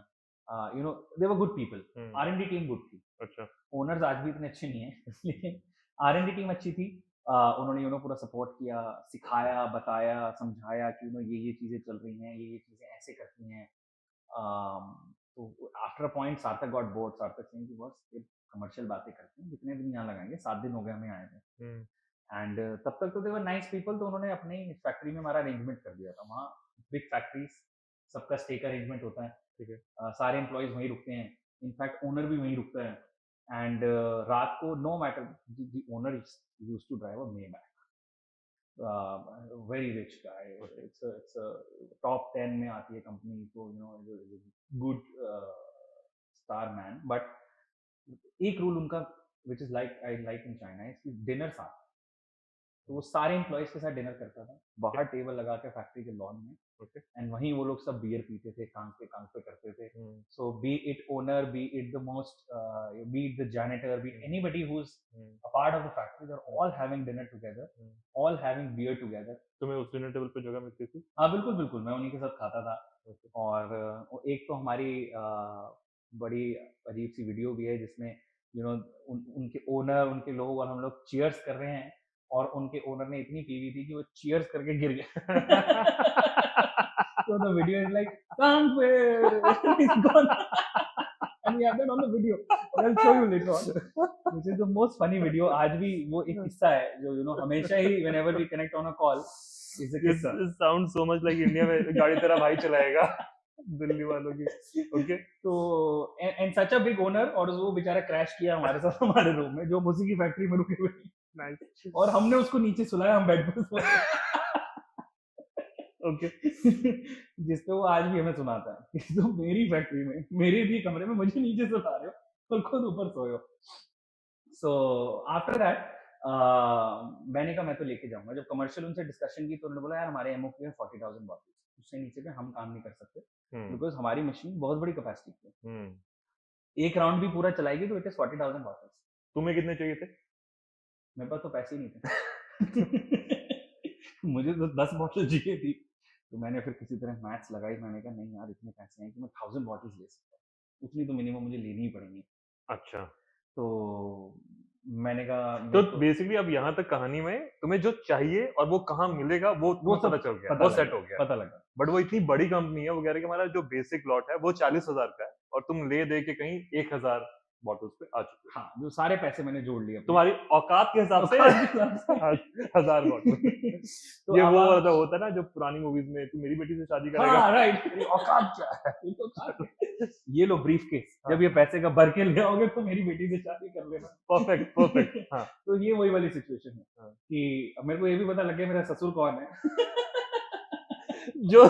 You know they were good people, hmm, R&D team good थी। अच्छा, ओनर्स आज भी इतने अच्छे नहीं हैं लेकिन R&D टीम अच्छी थी। उन्होंने पूरा सपोर्ट किया, सिखाया, बताया, समझाया कि ये चीज़ें चल रही हैं, ये चीज़ें ऐसे करती हैं। तो आफ्टर अ पॉइंट सार्थक गॉट बोर्ड, सार्थक सिंह की बॉस ये कमर्शियल बातें करते हैं, कितने दिन यहाँ लगाएंगे, 7 दिन हो गए हमें आए थे। हुँ, एंड तब तक तो दे वर नाइस पीपल, तो उन्होंने अपनी फैक्ट्री में हमारा अरेंजमेंट कर दिया था। वहाँ बिग फैक्ट्रीज, सबका स्टे का अरेंजमेंट होता है। ठीक है। सारे एम्प्लॉयज वहीं रुकते हैं, इनफैक्ट ओनर भी वहीं रुकता है। एंड रात को no matter the owner used to drive a Maybach, very rich guy, it's top 10 में आती है कंपनी, तो you know good star man, but एक रूल उनका which is like I like in China is dinner साथ, तो वो सारे एम्प्लॉयज के साथ डिनर करता था बाहर टेबल लगा के फैक्ट्री के लॉन में, ओके। एंड वहीं वो लोग सब बियर पीते थे, कांग पे करते थे. हम्म, So be it owner, be it the most, be it the janitor, be it anybody who's hmm, a part of the factory, they're all having dinner together, hmm. all having beer together. तुम्हें उस dinner table पे जगह मिलती थी? हाँ बिल्कुल बिल्कुल, मैं उन्हीं के साथ खाता था. ओके। और एक तो हमारी बड़ी अजीब सी वीडियो भी है जिसमें यू नो उनके ओनर, उनके लोग और हम लोग चीयर्स कर रहे हैं, और उनके ओनर ने इतनी पी हुई थी कि वो चीयर्स करके गिर गया. So the video is like, Kangpe! He's gone. And we have that on the video. I'll show you later on. Which is the most funny video. आज भी वो एक किस्सा है जो you know हमेशा ही whenever we connect on a call is a किस्सा. It sounds so much like India में गाड़ी तेरा भाई चलाएगा दिल्ली वालों की. ओके. तो and such a big owner, और वो बेचारा क्रैश किया हमारे साथ हमारे रूम में, जो उसी की फैक्ट्री में रुके हुए थे. नाइस. और हमने उसको नीचे सुलाया, हम बेड पे सोए. ओके. जिस पे वो आज भी हमें सुनाता है कि तुम मेरी फैक्ट्री में, मेरे भी कमरे में मुझे नीचे सुला रहे हो और खुद ऊपर सोए हो. सो आफ्टर दैट मैंने कहा मैं तो लेके जाऊंगा. जब कमर्शियल उनसे डिस्कशन की तो उन्होंने बोला यार हमारे एमओपी है 40,000 बॉटल्स, उससे नीचे पे हम काम नहीं कर सकते बिकॉज हमारी मशीन बहुत बड़ी कैपेसिटी की है. एक राउंड भी पूरा चलाएगी तो इट इज 40,000 बॉटल्स. तुम्हें कितने चाहिए थे? मेरे पास तो पैसे ही नहीं थे. मुझे तो 10 बॉटल चाहिए थी. तो मैंने फिर किसी तरह मैथ्स लगाई, मैंने कहा नहीं यार इतने पैसे हैं कि मैं 1000 बॉटल्स ले सकता हूँ, उतनी तो मिनिमम मुझे लेनी ही पड़ेंगी. अच्छा. तो मैंने कहा तो बेसिकली अब यहाँ तक कहानी में तुम्हें जो चाहिए और वो कहाँ मिलेगा वो वो पता सब चल गया, पता वो लगा, सेट हो गया. पता लगा. बट वो इतनी बड़ी कंपनी है, वो कह रहे कि हमारा जो बेसिक लॉट है वो 40,000 का है और तुम ले दे के कहीं 1,000 बॉटल्स पे आ चुके हो. हाँ जो सारे पैसे मैंने जोड़ लिए अपने. तुम्हारी औकात के हिसाब से औकात के हिसाब से. 1,000 बॉटल. तो ये अब वो आप- वाला होता है ना जो पुरानी मूवीज में तू मेरी बेटी से शादी करेगा. हाँ राइट, औकात क्या है, ये तो औकात है. ये लो ब्रीफ केस, जब ये पैसे का भर के ले आओगे तो मेरी बेटी से शादी कर लेना. Perfect perfect. हाँ. तो ये वही वाली सिचुएशन है हाँ. कि अब मेरे को ये भी पता लग गया मेरा ससुर कौन है. जो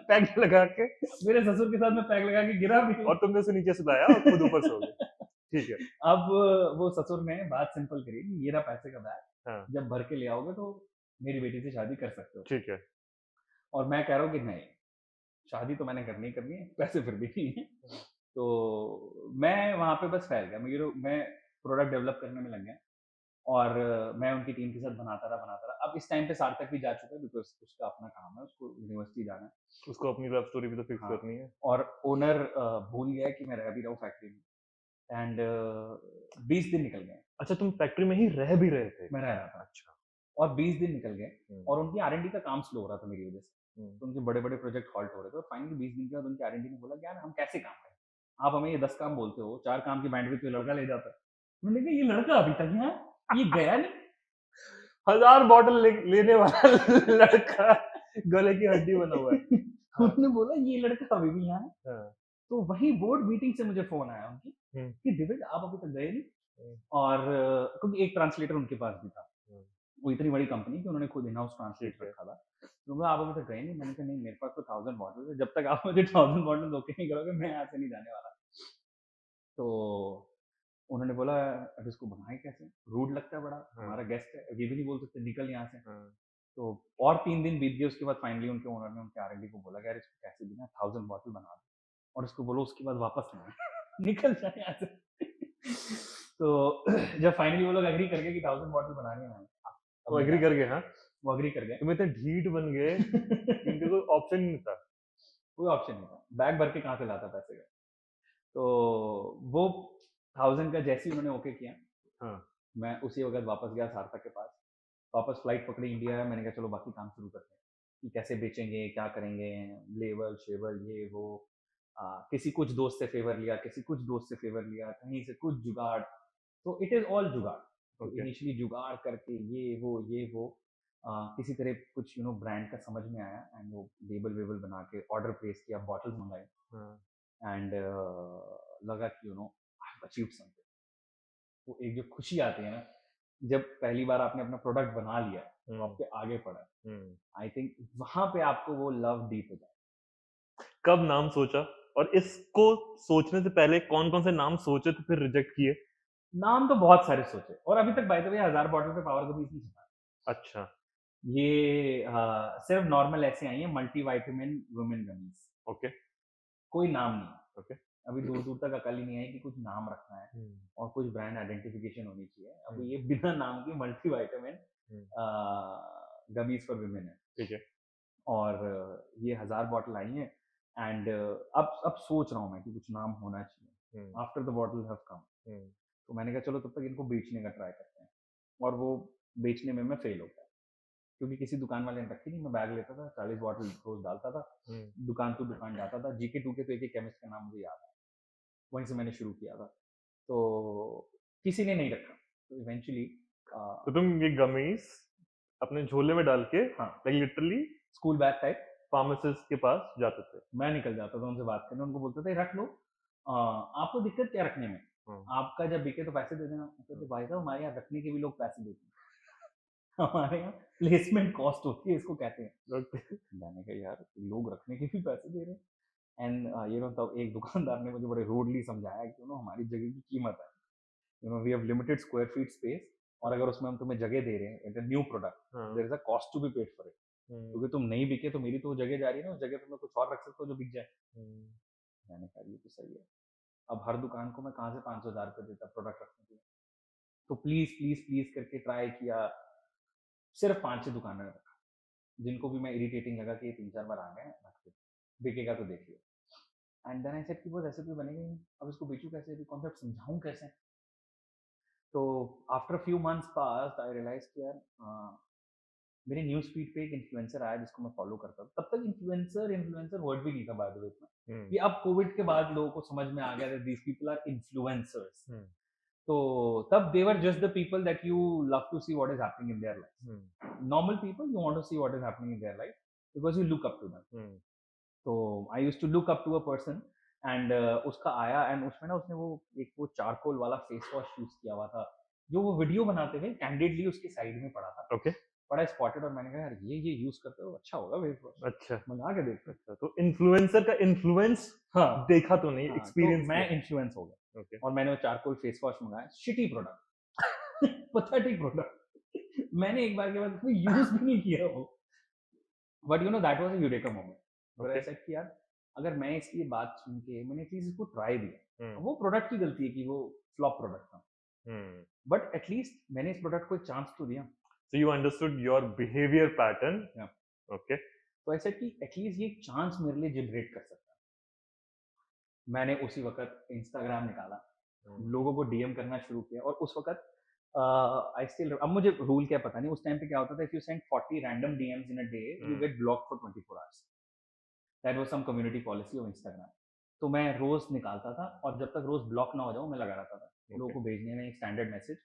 पैक लगा के मेरे ससुर के साथ मैं पैक लगा के गिरा भी. और तुमने उसे नीचे सुलाया और खुद ऊपर सो गए. ठीक है. अब वो ससुर ने बात सिंपल करी कि ये रहा पैसे का बैग, हाँ. जब भर के ले आओगे तो मेरी बेटी से शादी कर सकते हो. ठीक है. और मैं कह रहा हूँ कि नहीं, शादी तो मैंने करनी ही करनी है, पैसे फिर भी नहीं है. तो मैं वहां पे बस फैल गया, मैं प्रोडक्ट डेवलप करने में लग गया और मैं उनकी टीम के साथ बनाता रहा. अब इस टाइम पे सार्थक भी जा चुका है बिकॉज उसका अपना काम है, उसको यूनिवर्सिटी जाना है. उसको अपनी लव स्टोरी भी तो फिक्स हाँ. करनी है. और ओनर भूल गया कि मैं रह भी रहा हूँ फैक्ट्री में. एंड 20 दिन निकल गए. अच्छा तुम फैक्ट्री में ही रह भी रहे थे? मैं रह रहा था. अच्छा. और 20 दिन निकल गए और उनकी आर का काम स्लो हो रहा था मेरी वजह से. हम्म. तो उनके बड़े बड़े प्रोजेक्ट हॉल्ट हो रहे थे और फाइनली 20 दिन के बाद उनकी आर ने बोला कि यार हम कैसे काम करें, आप हमें ये 10 काम बोलते हो, 4 काम की बैंडविड्थ तो लड़का ले जाता है. मैंने कहा ये लड़का अभी तक यहाँ है, ये गया नहीं. 1,000 बॉटल लेने वाला लड़का गले की हड्डी बना हुआ है. उन्होंने बोला ये लड़का अभी भी यहाँ है. हाँ. तो वही बोर्ड मीटिंग से मुझे फोन आया उनकी हम्म. कि दिव्य आप अभी तक गए नहीं. हम्म. और क्योंकि एक ट्रांसलेटर उनके पास भी था, हम्म. वो इतनी बड़ी कंपनी कि उन्होंने खुद इन हाउस ट्रांसलेट ठीक है. रखा था. तो मैं आप अभी तक गए नहीं. मैंने कहा नहीं मेरे पास तो 1000 बॉटल है, जब तक आप मुझे 1000 बॉटल ओके नहीं करोगे मैं यहाँ से नहीं जाने वाला. तो उन्होंने बोला अब इसको बनाए कैसे, रूड लगता है बड़ा, हाँ. हमारा गेस्ट है, ये भी नहीं बोल सकते निकल यहाँ से. हाँ. तो और 3 दिन बीत गए. उसके बाद फाइनली उनके ओनर ने उनके आर को बोला कि यार इसको कैसे भी ना 1000 बॉटल बना दो और इसको बोलो उसके बाद वापस ना आए. निकल जाए यहाँ से. तो जब फाइनली वो लोग एग्री कर गए कि 1000 बॉटल बनानी है, वो एग्री कर गए. हाँ. वो एग्री कर गए. तुम इतने ढीठ बन गए इनके कोई ऑप्शन नहीं था. कोई ऑप्शन नहीं था, बैग भर के कहाँ से लाता पैसे का. तो वो 1000 का जैसे ही उन्होंने ओके किया, हाँ. मैं उसी वक्त वापस गया सार्थक के पास. वापस फ्लाइट पकड़ी इंडिया. मैंने कहा चलो बाकी काम शुरू करते हैं कि कैसे बेचेंगे, क्या करेंगे, लेवल शेवल ये वो. किसी कुछ दोस्त से फेवर लिया, किसी कुछ दोस्त से फेवर लिया, कहीं से कुछ जुगाड़. तो इट इज ऑल जुगाड़. तो Okay. इनिशियली जुगाड़ करके ये वो किसी तरह कुछ ब्रांड का समझ में आया एंड वो लेबल वेबल बना के ऑर्डर प्लेस किया, बॉटल्स मंगाए हाँ. एंड लगा कि आई हैव अचीव्ड समथिंग. वो एक जो खुशी आती है ना, जब पहली बार आपने अपना प्रोडक्ट बना लिया, तो आपके आगे पड़ा, आई थिंक वहाँ पे आपको वो लव डीप हो जाए। कब नाम सोचा? और इसको सोचने से पहले कौन-कौन से नाम सोचे थे फिर रिजेक्ट किए? नाम तो बहुत सारे सोचे और अभी तक बाय द वे 1000 बॉटल पे पावर कभी नहीं छपा। अच्छा, ये सिर्फ नॉर्मल ऐसे आई है मल्टीविटामिन वुमेन गमीज, ओके, कोई नाम नहीं। ओके। अभी दूर-दूर तक अकल ही नहीं आई कि कुछ नाम रखना है हुँ, और कुछ ब्रांड आइडेंटिफिकेशन होनी चाहिए। अब हुँ, ये बिना नाम की multivitamin hmm, gummies for women है ठीक है। और ये 1000 बॉटल आई हैं एंड अब सोच रहा हूँ मैं कि कुछ नाम होना चाहिए hmm, after the bottle have come. Hmm, तो मैंने कहा चलो तब तक इनको बेचने का ट्राई करते हैं और वो बेचने में मैं फेल हो गया क्योंकि किसी दुकान वाले ने रखी नहीं। मैं बैग लेता था, 40 बॉटल रोज डालता था, हुँ, दुकान टू दुकान जाता था। जीके टू के तो एक एक केमिस्ट का नाम मुझे याद है, वहीं से मैंने शुरू किया था। तो किसी ने नहीं रखा, तो इवेंचुअली तो तुम ये गमीज़ अपने झोले में डाल के हाँ, like literally school bag type pharmacist के पास जाते थे? मैं निकल जाता था उनसे बात करने, उनको बोलता था, "ये रख लो, आपको दिक्कत क्या रखने में? हुँ, आपका जब बिके तो पैसे दे देना।" वो कहते, हुँ, "भाई साहब हमारे यहाँ रखने के भी लोग पैसे देते हैं। हमारे यहाँ प्लेसमेंट कॉस्ट होती है, इसको कहते हैं।" ओके। मैंने कहा, "यार लोग रखने के भी पैसे दे रहे हैं।" एंड तब एक दुकानदार ने मुझे बड़े रूडली समझाया कि हमारी जगह की कीमत है। We have limited square feet space और अगर उसमें हम तुम्हें जगह दे रहे हैं एट अ न्यू प्रोडक्ट, हाँ, there is a cost to be paid for it. Hmm, क्योंकि तुम नहीं बिके तो मेरी तो जगह जा रही है ना, उस जगह पे मैं कुछ और रख सकता हूँ जो बिक जाए। हुँ, मैंने कहा ये तो सही है। अब हर दुकान को मैं कहाँ से 500,000 रुपये देता प्रोडक्ट रखने के लिए। तो प्लीज प्लीज प्लीज करके ट्राई किया, सिर्फ 5-6 दुकानें रखा जिनको भी मैं इरिटेटिंग लगा कि ये 3-4 बार आ गए हैं, रख दो, बिकेगा तो देखिए। एंड देन आई सेड कि वो रेसिपी बनेगी नहीं, अब इसको बेचूं कैसे, अभी कॉन्सेप्ट समझाऊं कैसे। तो आफ्टर फ्यू मंथ्स पास आई रियलाइज कि यार मेरे न्यूज फीड पे एक इन्फ्लुएंसर आया जिसको मैं फॉलो करता था। तब तक इन्फ्लुएंसर इन्फ्लुएंसर वर्ड भी नहीं था बाय द वे इतना। हुँ, ये अब कोविड के बाद लोगों को समझ में आ गया that these people are influencers. Um, तो तब they were just the people that you love to see what is happening in their um, life. Normal people you want to see what is happening in their life because you look up to them. Um, तो I used to look up to a person and उसका आया and उसमें ना उसने वो charcoal वाला face wash use किया हुआ था जो वो वीडियो बनाते थे, कैंडिडली उसके साइड में पड़ा था। ओके, बड़ा स्पॉटेड और मैंने कहा यार ये यूज करते हो, अच्छा होगा फेस वॉश, अच्छा, मंगा के देखते हैं। अच्छा, तो इन्फ्लुएंसर का इन्फ्लुएंस हाँ देखा तो नहीं, हाँ, तो एक्सपीरियंस मैं किया। इन्फ्लुएंस हो गया ओके, और मैंने वो चारकोल फेस वॉश मंगाया, शिटी प्रोडक्ट पथेटिक प्रोडक्ट। मैंने एक बार के बाद यूज भी नहीं किया वो, but that was a eureka moment where okay, I said कि यार अगर मैं इसकी बात सुन के मैंने एटलीस्ट इसको ट्राई दिया। हुँ, अब वो प्रोडक्ट की गलती है कि वो फ्लॉप प्रोडक्ट था, हुँ। बट एटलीस्ट मैंने इस प्रोडक्ट को एक चांस तो दिया। So you understood your behavior pattern. या Okay. तो ऐसा कि एटलीस्ट ये एक चांस मेरे लिए जनरेट कर सकता है। मैंने उसी वक़्त इंस्टाग्राम निकाला, हुँ, लोगों को डीएम करना शुरू किया और उस वक़्त आई स्टिल अब मुझे रूल क्या पता नहीं, उस टाइम पे क्या होता था, if you send 40 random DMs in a day you hmm, get blocked for 24 hours. That was some community policy of Instagram. तो मैं रोज़ निकालता था और जब तक रोज़ ब्लॉक ना हो जाऊँ मैं लगा रहता था। लोगों ओके, को भेजने में एक स्टैंडर्ड मैसेज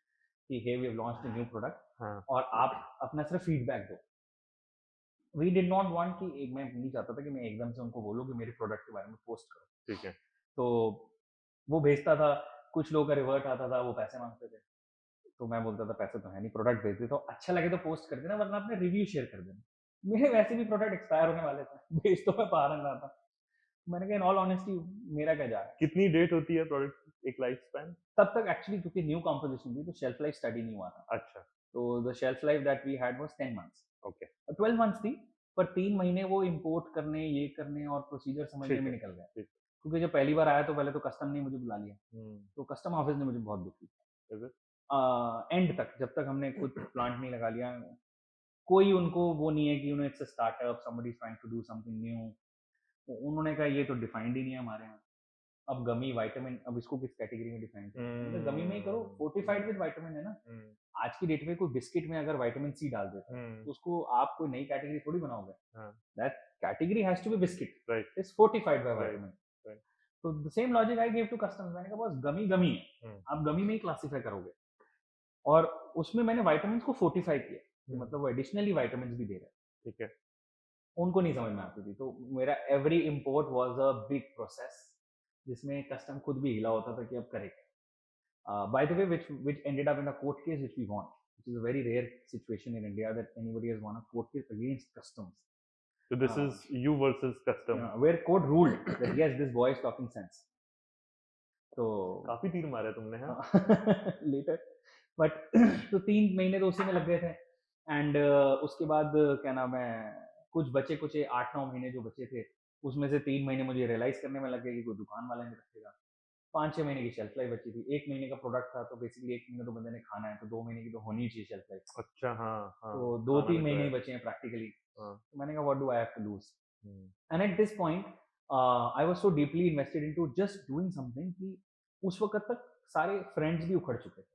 कि hey we have launched a new product हाँ, और आप अपना सिर्फ फीडबैक दो। वी डिड नॉट वांट कि एक मैं नहीं चाहता था कि मैं एकदम से उनको बोलूँ कि मेरे प्रोडक्ट के बारे में पोस्ट करो। ठीक है। तो वो भेजता था, कुछ लोगों का रिवर्ट आता था, वो पैसे माँगते थे। तो मैं बोलता था पैसे तो है नहीं, प्रोडक्ट भेज देता हूँ, अच्छा लगे तो पोस्ट कर देना वरना अपने रिव्यू शेयर कर देना। मेरे वैसे भी प्रोडक्ट एक्सपायर होने वाले थे, भेज तो मैं पा रहा था। मैंने कहा इन ऑल ऑनेस्टी मेरा क्या जा रहा है। कितनी डेट होती है प्रोडक्ट एक लाइफ स्पैन? तब तक एक्चुअली क्योंकि न्यू कॉम्पोजिशन थी तो शेल्फ लाइफ स्टडी नहीं हुआ था। अच्छा, तो the shelf life that we had was 10 months. Okay, 12 months थी, पर 3 महीने वो इंपोर्ट करने, ये करने और प्रोसीजर समझने ठीक में है, निकल गए। ठीक। क्योंकि जब पहली बार आया तो पहले तो कस्टम ने मुझे बुला लिया। हुँ, तो कस्टम ऑफिस ने मुझे बहुत दुखी इज़ इट? किया। एंड तक जब तक हमने खुद प्लांट नहीं लगा लिया, कोई उनको वो नहीं है कि it's a startup, somebody is trying to do something new. उन्होंने कहा ये तो डिफाइंड ही नहीं है हमारे यहाँ। अब गमी विटामिन, अब इसको किस कैटेगरी में डिफाइन करें? मैंने कहा गमी में ही करो, हुँ, फोर्टिफाइड विद विटामिन है ना। हुँ, आज की डेट में कोई बिस्किट में अगर विटामिन सी डाल देता है हुँ, तो उसको आप कोई नई कैटेगरी थोड़ी बनाओगे। हाँ, that category has to be biscuit right, is fortified by right, vitamin. Right, तो the same logic I give to customers. मैंने कहा बस गमी गमी है, हुँ, आप गमी में ही क्लासिफाई करोगे। और उसमें मैंने विटामिन को फोर्टिफाई किया कि हुँ, मतलब वो एडिशनली विटामिन भी दे रहे हैं। ठीक है, उनको नहीं समझ में आती थी, तो मेरा every import was a big process जिसमें कस्टम खुद भी हिला होता था कि अब करें क्या। by the way, which ended up in a court case which we won, which is a very rare situation in India that anybody has won a court case against customs. So this is you versus custom. Where court ruled that yes, this boy is talking sense. तो काफी तीर मारे तुमने, हाँ? Letter but तो 3 महीने तो उसी में लग गए थे एंड उसके बाद क्या नाम है कुछ बचे कुछ 8-9 महीने जो बचे थे उसमें से 3 महीने मुझे रियलाइज करने में लग गए कि कोई दुकान वाला नहीं रखेगा 5-6 महीने की शेल्फ लाइफ बची थी 1 महीने का प्रोडक्ट था तो बेसिकली 1 महीने तो बंदे ने खाना है तो 2 महीने की तो होनी ही चाहिए शेल्फ लाइफ अच्छा, हाँ हाँ तो 2-3 महीने ही बचे हैं प्रैक्टिकली तो मैंने कहा what do I have to lose and at this point I was so deeply invested into just doing something कि उस वक्त तक सारे फ्रेंड्स भी उखड़ चुके थे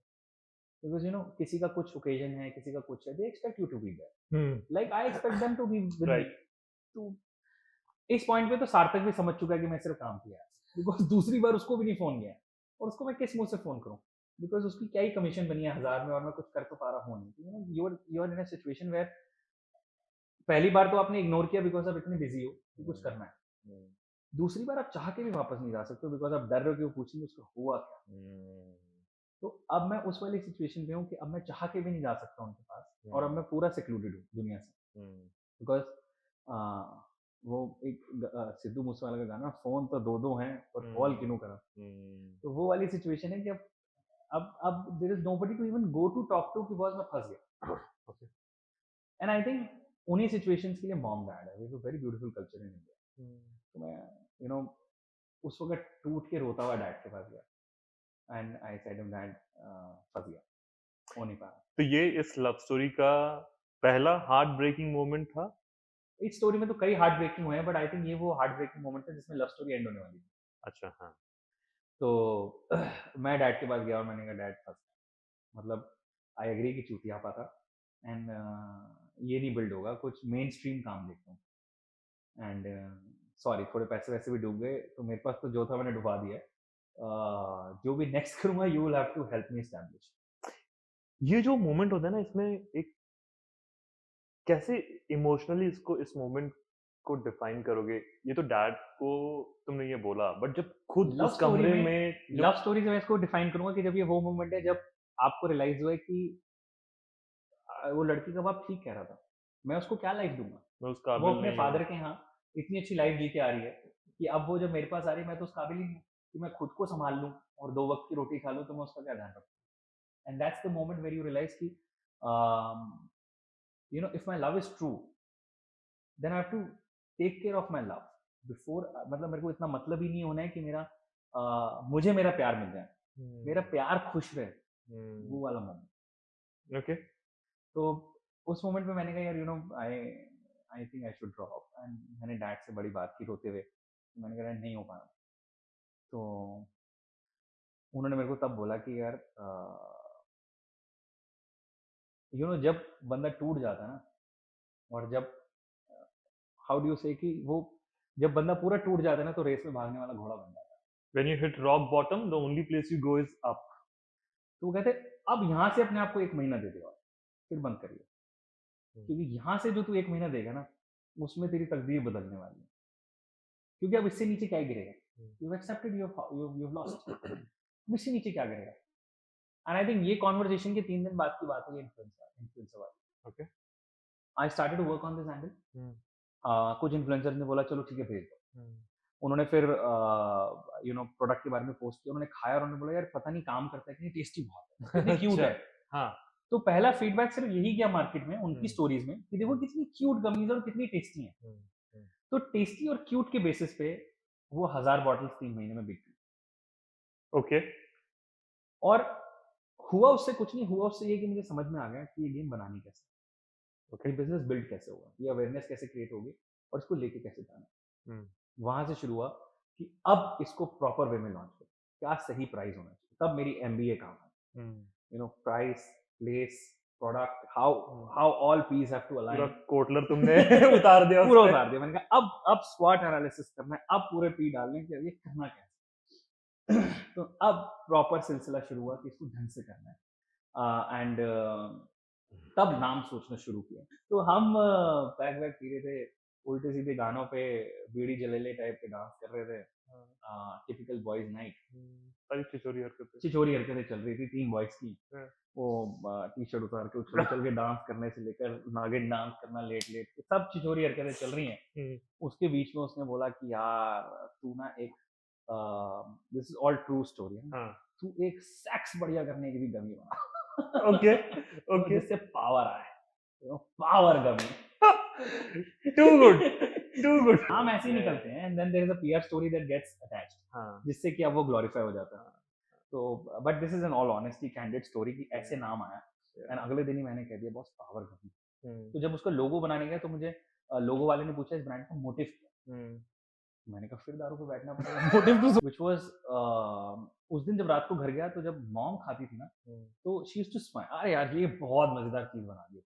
बिकॉज यू नो किसी का कुछ ओकेजन है किसी का कुछ है they expect you to be there like I expect them to be with me तो इस पॉइंट पे तो सार्थक भी समझ चुका है कि मैं सिर्फ काम किया बिकॉज दूसरी बार उसको भी नहीं फोन किया और उसको मैं किस मुंह से फोन करूं बिकॉज उसकी क्या ही कमीशन बनी है 1000 में और मैं कुछ कर तो पा रहा हूं नहीं you know you are in a situation where पहली बार तो आपने इग्नोर किया बिकॉज आप इतने बिजी हो कि कुछ करना है दूसरी बार आप चाह के भी वापस नहीं जा सकते बिकॉज आप डर रहे हो कि वो पूछेंगे उसका हुआ क्या तो अब मैं उस वाली सिचुएशन पे हूँ कि अब मैं चाह के भी नहीं जा सकता उनके पास और अब मैं पूरा सेक्लूडेड हूँ दुनिया से बिकॉज वो एक सिद्धू मूसेवाला का गाना फोन तो दो हैं पर कॉल किनू करा तो वो वाली सिचुएशन है कि अब there is nobody to even go to talk to because मैं फंस गया एंड आई थिंक उन्हीं सिचुएशंस के लिए मॉम डैड है it's a very beautiful culture in India तो मैं यू नो उस वक्त टूट के रोता हुआ डैड के पास गया and I said him dad फंस गया हो नहीं पाया तो ये इस लव स्टोरी का पहला हार्ट ब्रेकिंग मोमेंट था इस स्टोरी में तो कई हार्ट ब्रेकिंग हुए हैं बट आई थिंक ये वो हार्ट ब्रेकिंग मोमेंट है जिसमें लव स्टोरी एंड होने वाली है अच्छा हाँ तो मैं डैड के पास गया और मैंने कहा डैड फंस मतलब आई एग्री कि चूतिया पाता एंड ये नहीं बिल्ड होगा कुछ मेन स्ट्रीम काम देखता हूँ एंड सॉरी थोड़े पैसे वैसे भी डूब गए तो मेरे पास तो जो था मैंने डुबा दिया जो भी नेक्स्ट करूंगा you will have to help me establish ये जो मोमेंट होता है ना इसमें एक कैसे इमोशनली इसको इस मोमेंट को डिफाइन करोगे ये तो डैड को तुमने ये बोला बट जब खुद लव उस कमरे स्टोरी में लव स्टोरी से मैं इसको डिफाइन करूंगा कि जब ये वो मोमेंट है जब आपको रियलाइज हुआ है कि वो लड़की का बाप ठीक कह रहा था मैं उसको क्या लाइफ दूंगा मैं उस वो काबिल अपने नहीं फादर हूँ के यहाँ इतनी अच्छी लाइफ जी के आ रही है कि अब वो जब मेरे पास आ रही है मैं तो उस काबिल ही नहीं हूँ कि मैं खुद को संभाल लूँ और 2 वक्त की रोटी खा लूँ तो मैं उसका क्या ध्यान रखूँ and that's the moment where you realize कि you know if my love is true then I have to take care of my love before मतलब मेरे को इतना मतलब ही नहीं होना है कि मेरा मुझे मेरा प्यार मिल जाए मेरा प्यार खुश रहे वो वाला मोमेंट ओके तो उस मोमेंट में मैंने कहा यार you know I think I should drop and मैंने डैड से बड़ी बात की रोते हुए मैंने कहा नहीं हो पाया तो उन्होंने मेरे को तब बोला कि यार यू नो जब बंदा टूट जाता है ना और जब हाउ डू यू से कि वो जब बंदा पूरा टूट जाता है ना तो रेस में भागने वाला घोड़ा बन जाता है when you hit rock bottom the only place you go is up तो वो कहते अब यहाँ से अपने आप को 1 महीना दे दे और फिर बंद करिए क्योंकि यहाँ से जो तू 1 महीना देगा ना उसमें तेरी तकदीर बदलने वाली है क्योंकि अब इससे नीचे क्या ही गिरेगा यू एक्सेप्टेड यू लॉस्ट अब इससे नीचे क्या गिरेगा एंड आई थिंक ये कॉन्वर्जेशन के 3 दिन बाद की बात है ये इन्फ्लुएंसर वाली okay I started to work on this angle कुछ इन्फ्लुएंसर ने बोला चलो ठीक है भेज दो उन्होंने फिर यू नो प्रोडक्ट के बारे में पोस्ट किया उन्होंने खाया और उन्होंने बोला यार पता नहीं काम करता है कि नहीं टेस्टी बहुत है कितनी क्यूट है हाँ तो पहला फीडबैक सिर्फ यही गया मार्केट में उनकी स्टोरीज में कि देखो कितनी क्यूट गमीज और कितनी टेस्टी है तो टेस्टी और क्यूट के बेसिस पे वो 1000 बॉटल्स 3 महीने में बिक गई ओके और हुआ उससे कुछ नहीं हुआ उससे ये कि मुझे समझ में आ गया कि ये गेम बनानी कैसे ओके बिजनेस बिल्ड कैसे होगा ये अवेयरनेस कैसे क्रिएट होगी और इसको लेके कैसे जाना वहां से शुरू हुआ कि अब इसको प्रॉपर वे में लॉन्च करो क्या सही प्राइस होना चाहिए तब मेरी एमबीए काम है you know price place product how all piece have to align पूरा कोटलर तुमने उतार दिया पूरा उतार दिया मैंने कहा अब स्वॉट एनालिसिस करना है अब पूरे पी डालने के लिए करना कैसे तो अब प्रॉपर सिलसिला शुरू हुआ कि इसको ढंग से करना है एंड तब नाम सोचना शुरू किया तो हम पैक वैक पी रहे थे उल्टे सीधे गानों पे बीड़ी जलेले टाइप के डांस कर रहे थे टिपिकल बॉयज नाइट, सारी छिछोरी हरकतें। छिछोरी हरकतें चल रही थी 3 बॉयज की। हाँ। वो टी-शर्ट उतार के उछल उछल के डांस करने से लेकर नागिन डांस करना लेट-लेट के सब छिछोरी हरकतें चल रही हैं। उसके बीच में उसने बोला कि यार तू ना एक this is all true story है ना, हाँ। तू एक सेक्स बढ़िया करने की भी गमी बना। ओके, तो ओके। जिससे पावर आए, power gummy. Too good, too good. नाम ऐसे ही निकलते हैं and then there is a PR story that gets attached, हाँ। जिससे कि अब वो ग्लोरीफाई हो जाता है। तो but this is an all honestly candid story कि ऐसे नाम आया एंड अगले दिन ही मैंने कह दिया बॉस पावर गमी। तो जब उसका लोगो बनाने गया तो मुझे लोगो वाले ने पूछा इस ब्रांड का मोटिव क्या? मैंने कहा फिर दारू पे बैठना पड़ेगा। मोटिव टू व्हिच वाज उस दिन जब रात को घर गया तो जब मॉम खाती थी ना तो शी यूज्ड टू स्माइल, अरे यार ये बहुत मजेदार चीज बना दी।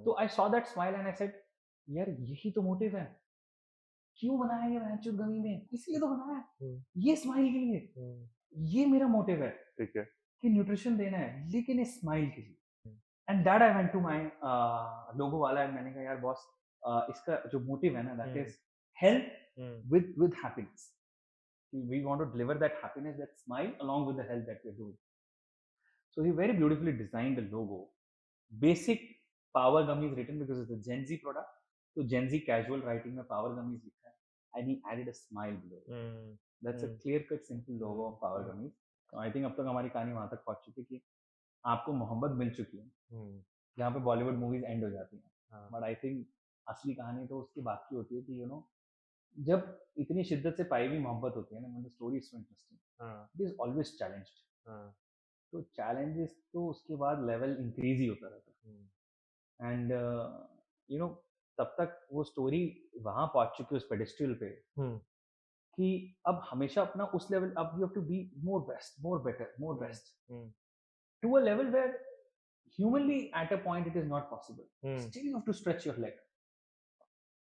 तो I saw that smile and I said यार यही तो मोटिव है, क्यों बनाया ये वैंचुर गमी में, इसलिए तो बनाया है, ये स्माइल के लिए, ये मेरा मोटिव है। ठीक है। कि न्यूट्रिशन देना है लेकिन इस स्माइल के लिए। And that I went to my logo वाला एंड मैंने कहा यार बॉस इसका जो मोटिव है ना that is health with happiness. We want to deliver that happiness, that smile along with the health that we're doing. So he very beautifully designed the logo. Basic power gummy is written because it's a Gen Z product. So Gen Z casual writing में power gummy is लिखा है and he added a smile below. That's a clear cut simple logo of power gummy. So I think अब तक हमारी कहानी वहां तक पहुंच चुकी है कि आपको मोहब्बत मिल चुकी है जहाँ पे बॉलीवुड मूवीज एंड हो जाती हैं। बट आई थिंक असली कहानी तो उसकी बात की होती है कि यू नो जब इतनी शिद्दत से पाई हुई मोहब्बत होती है ना, मतलब story is so interesting, it is always challenged. तो चैलेंजेस तो उसके बाद लेवल इंक्रीज ही होता रहता है एंड यू नो तब तक वो स्टोरी वहां पहुंच चुकी है उस पेडेस्ट्रियल पे कि अब हमेशा अपना उस लेवल, अब you have to be more best, more better, more best to a level where humanly at a point it is not possible. Still you have to stretch your leg.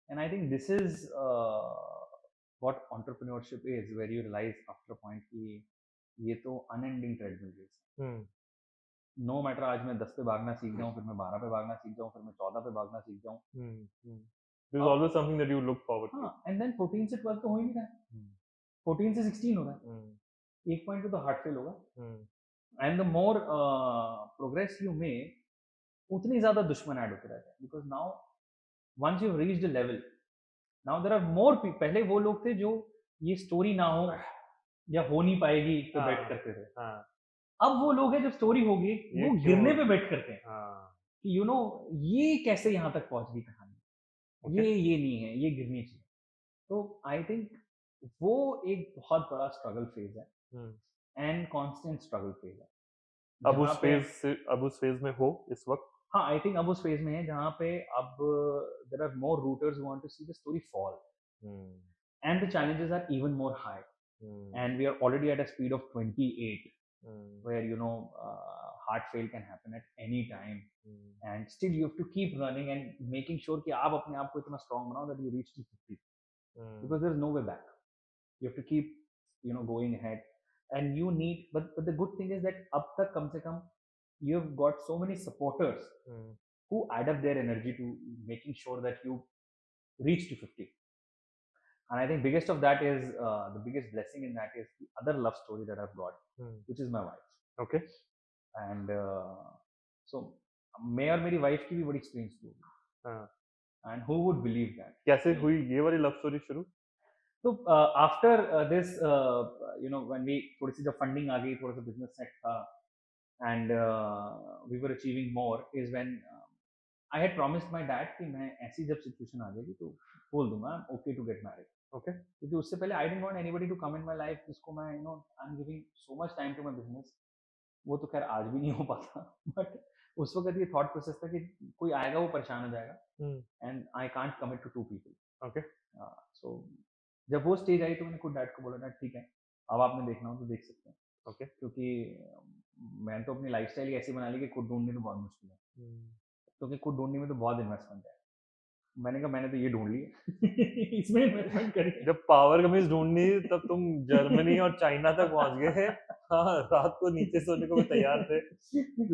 And I think this is what entrepreneurship is, where you realize after a point कि ये तो unending treadmill race है। No matter आज मैं 10 पे भागना सीख जाऊँ, फिर मैं 12 पे भागना सीख जाऊँ, फिर मैं 14 पे भागना सीख जाऊँ। There's always something that you look forward to. हाँ, and then 14 से 12 तो हो ही नहीं रहा है। 14 से 16 हो रहा है। एक पॉइंट पे तो हार्ट फेल होगा। And the more progress you make, उतनी ज्यादा दुश्मन ऐड होते रहते हैं because now once you reach the level, now there are more people. पहले वो लोग थे जो ये स्टोरी ना हो या हो नहीं पाएगी तो बेट करते थे। अब वो लोग हैं जब स्टोरी होगी वो गिरने पे बेट करते हैं कि यू नो ये कैसे यहाँ तक पहुंच गई कहानी, ये नहीं है, ये गिरनी चाहिए। तो आई थिंक वो एक बहुत बड़ा स्ट्रगल फेज है एंड कांस्टेंट स्ट्रगल फेज है। अब उस फेज में हो इस वक्त? हाँ, आई थिंक अब उस फेज में है जहाँ पे अब there are more rooters who want to see the story fall and the challenges are even more high and we are already at a speed of 28 where you know heart fail can happen at any time and still you have to keep running and making sure कि आप अपने आप को इतना strong बनाओ that you reach to 50 because there's no way back. You have to keep you know going ahead and you need but the good thing is that अब तक कम से कम you've got so many supporters who add up their energy to making sure that you reach to 50. And I think biggest of that is the biggest blessing in that is the other love story that I've got, which is my wife. Okay. And so मैं और मेरी wife की भी बड़ी experience story and who would believe that. कैसे हुई ये वाली लव स्टोरी शुरू? तो after this you know when we थोड़ी सी जब फंडिंग आ गई, थोड़ा सा बिजनेस सेट था and we were achieving more is when I had promised my dad कि मैं ऐसी जब सिचुएशन आ जाएगी तो बोल दूंगा I am okay to get married. Okay, क्योंकि उससे पहले I didn't want anybody to come in my life जिसको मैं you know I am giving so much time to my business. वो तो खैर आज भी नहीं हो पाता बट उस वक्त ये थॉट प्रोसेस था कि कोई आएगा वो परेशान हो जाएगा and I can't commit to two people. Okay, so जब वो स्टेज आई तो मैंने खुद डैड को बोला डैड ठीक है अब आपने देखना हो तो देख सकते हैं। ओके, क्योंकि मैंने तो अपनी लाइफस्टाइल ऐसी बना ली कि खुद ढूंढनी तो बहुत मुश्किल है, क्योंकि खुद ढूंढने में तो बहुत इन्वेस्टमेंट है। मैंने कहा मैंने तो ये ढूंढ ली इसमें इन्वेस्टमेंट करी। जब पावर कमीज ढूंढनी तब तुम जर्मनी और चाइना तक पहुंच गए। हाँ, रात को नीचे सोने को भी तैयार थे,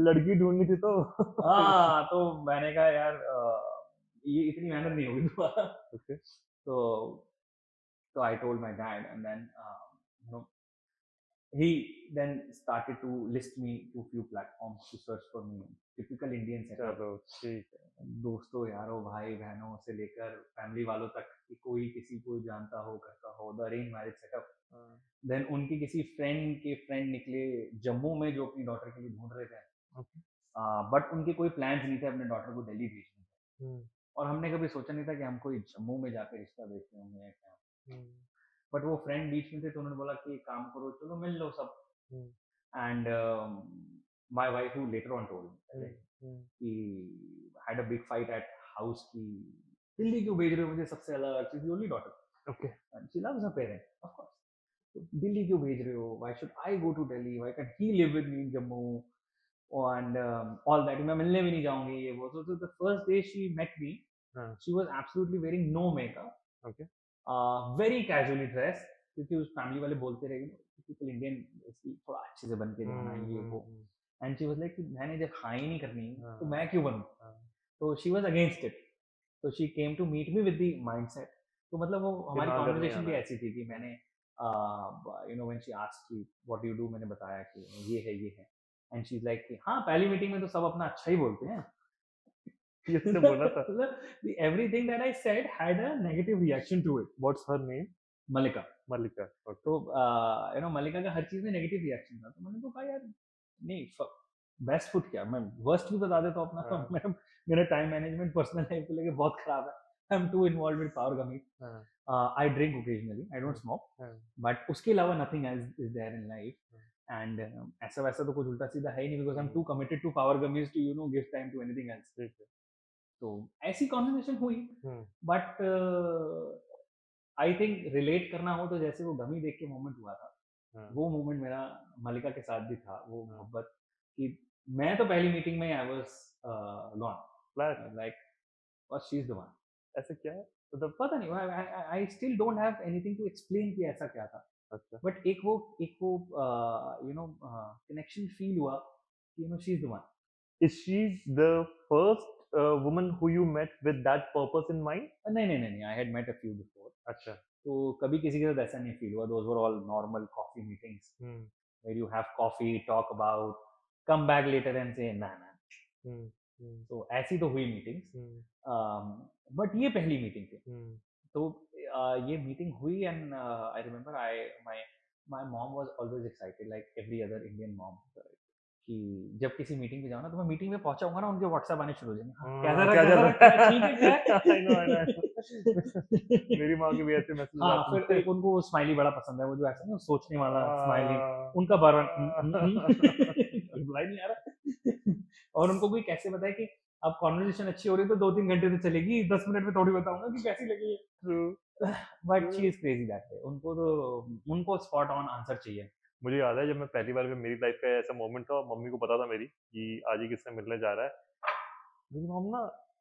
लड़की ढूंढनी थी तो हाँ, तो मैंने कहा यार ये इतनी मेहनत नहीं होगी दोबारा। okay. तो So I told my dad, and then you know, he then started to list me to few platforms to search for me. Typical Indian setup. चलो ठीक है। दोस्तों यारों भाई बहनों से लेकर फैमिली वालों तक कि कोई किसी को जानता हो करता हो, द अरेंज मैरिज सेटअप। हाँ, देन उनके किसी फ्रेंड के फ्रेंड निकले जम्मू में जो अपनी डॉटर के लिए ढूंढ रहे थे, ओके। बट उनके कोई प्लान्स नहीं थे अपने डॉटर को दिल्ली भेजने के। हुँ, और हमने कभी सोचा नहीं था कि हम कोई जम्मू में जाके रिश्ता देखते होंगे या क्या। हुँ, बट वो फ्रेंड बीच में थे तो उन्होंने बोला कि एक काम करो चलो मिल लो सब। Um, and my wife who later on told um, me um, कि had a big fight at house की दिल्ली क्यों भेज रहे हो मुझे, सबसे अलग, she is only daughter okay. And she loves her parents of course. तो दिल्ली क्यों भेज रहे हो, why should I go to Delhi, why can he live with me in Jammu and all that, मैं मिलने भी नहीं जाऊंगी ये वो। So the first day she met me, हाँ, she was absolutely wearing no makeup, okay. very casually dressed, क्योंकि उस फैमिली वाले बोलते रहे टिपिकल इंडियन थोड़ा अच्छे से बन के जाना है ये वो। हुँ, एंड शी वाज लाइक कि मैंने जब हाँ ही नहीं करनी तो हाँ, मैं क्यों बनूं। हाँ, तो शी वाज अगेंस्ट इट। तो she came to meet me with the mindset. तो मतलब वो कि हमारी हाँ, घर नहीं कॉन्वर्जेशन आना भी है। ऐसी थी कि मैंने व्हेन शी आस्क्ड कि व्हाट डू यू डू, मैंने बताया कि ये है। एंड शी इज लाइक कि हाँ पहली मीटिंग में तो सब अपना अच्छा ही बोलते हैं। ये उसने बोला था। Everything that I said had a negative reaction to it. What's her name? Mallika. Mallika, okay. तो मलिका का हर चीज में नेगेटिव रिएक्शन था, तो मैंने तो कहा यार नहीं, बेस्ट फुट क्या, मैं वर्स्ट भी बता देता हूँ अपना। हाँ, मैं मेरा टाइम मैनेजमेंट पर्सनल लाइफ को लेके बहुत खराब है। I am too involve with Power Gummy. हाँ, I drink occasionally, I don't हाँ, स्मोक, हाँ, बट उसके अलावा nothing else is there in life. हाँ, एंड ऐसा वैसा तो कुछ उल्टा सीधा है ही नहीं, because I am too um, committed to Power Gummies to give time to anything else. ठीक है। तो ऐसी कॉन्वर्सेशन हुई। Um, but I think relate करना हो तो जैसे वो गमी देख के मोमेंट हुआ था, हाँ, वो मोमेंट मेरा मलिका के साथ भी था, वो हाँ, मोहब्बत कि मैं तो पहली मीटिंग में I was flat gone, like बस शी इज द वन। ऐसे क्या है? मतलब पता नहीं, I still don't have anything to explain कि ऐसा क्या था। अच्छा। बट एक वो कनेक्शन फील हुआ कि she is the one. Is she the first woman who you met with that purpose in mind? नहीं नहीं नहीं नहीं, I had met a few before. अच्छा। तो कभी किसी के साथ ऐसा नहीं फील हुआ, those were all normal coffee meetings hmm, where you have coffee, talk about, come back later and say nah nah। हुँ, हुँ, तो ऐसी तो हुई मीटिंग्स, हुँ, बट ये पहली मीटिंग थी। हुँ, तो ये मीटिंग हुई and I remember I my my mom was always excited like every other Indian mom कि जब किसी मीटिंग पे जाओ ना, तो मैं मीटिंग में पहुंचा हूँ ना, उनके व्हाट्सएप आने शुरू हो जाएंगे, हाँ कैसा रहा क्या चल कैसा रहा रहा, ठीक है है? आई नो, आई क्या नो। मेरी माँ के भी ऐसे मैसेजेस हाँ आते फिर थे। एक उनको वो स्माइली बड़ा पसंद है, वो जो ऐसा ना सोचने वाला स्माइलिंग, आ, उनका बार बार आ, रिप्लाई नहीं आ रहा। और उनको कोई कैसे बताए कि अब कॉन्वर्सेशन अच्छी हो रही है तो 2-3 घंटे तो चलेगी, 10 मिनट में थोड़ी बताऊंगा कि कैसी लगी true, है। But she true. Is crazy that way, उनको तो उनको स्पॉट ऑन आंसर चाहिए। मुझे याद है जब मैं पहली बार, मेरी लाइफ का ऐसा मोमेंट था, मम्मी को पता था मेरी कि आज ही किससे मिलने जा रहा है। मेरी मॉम ना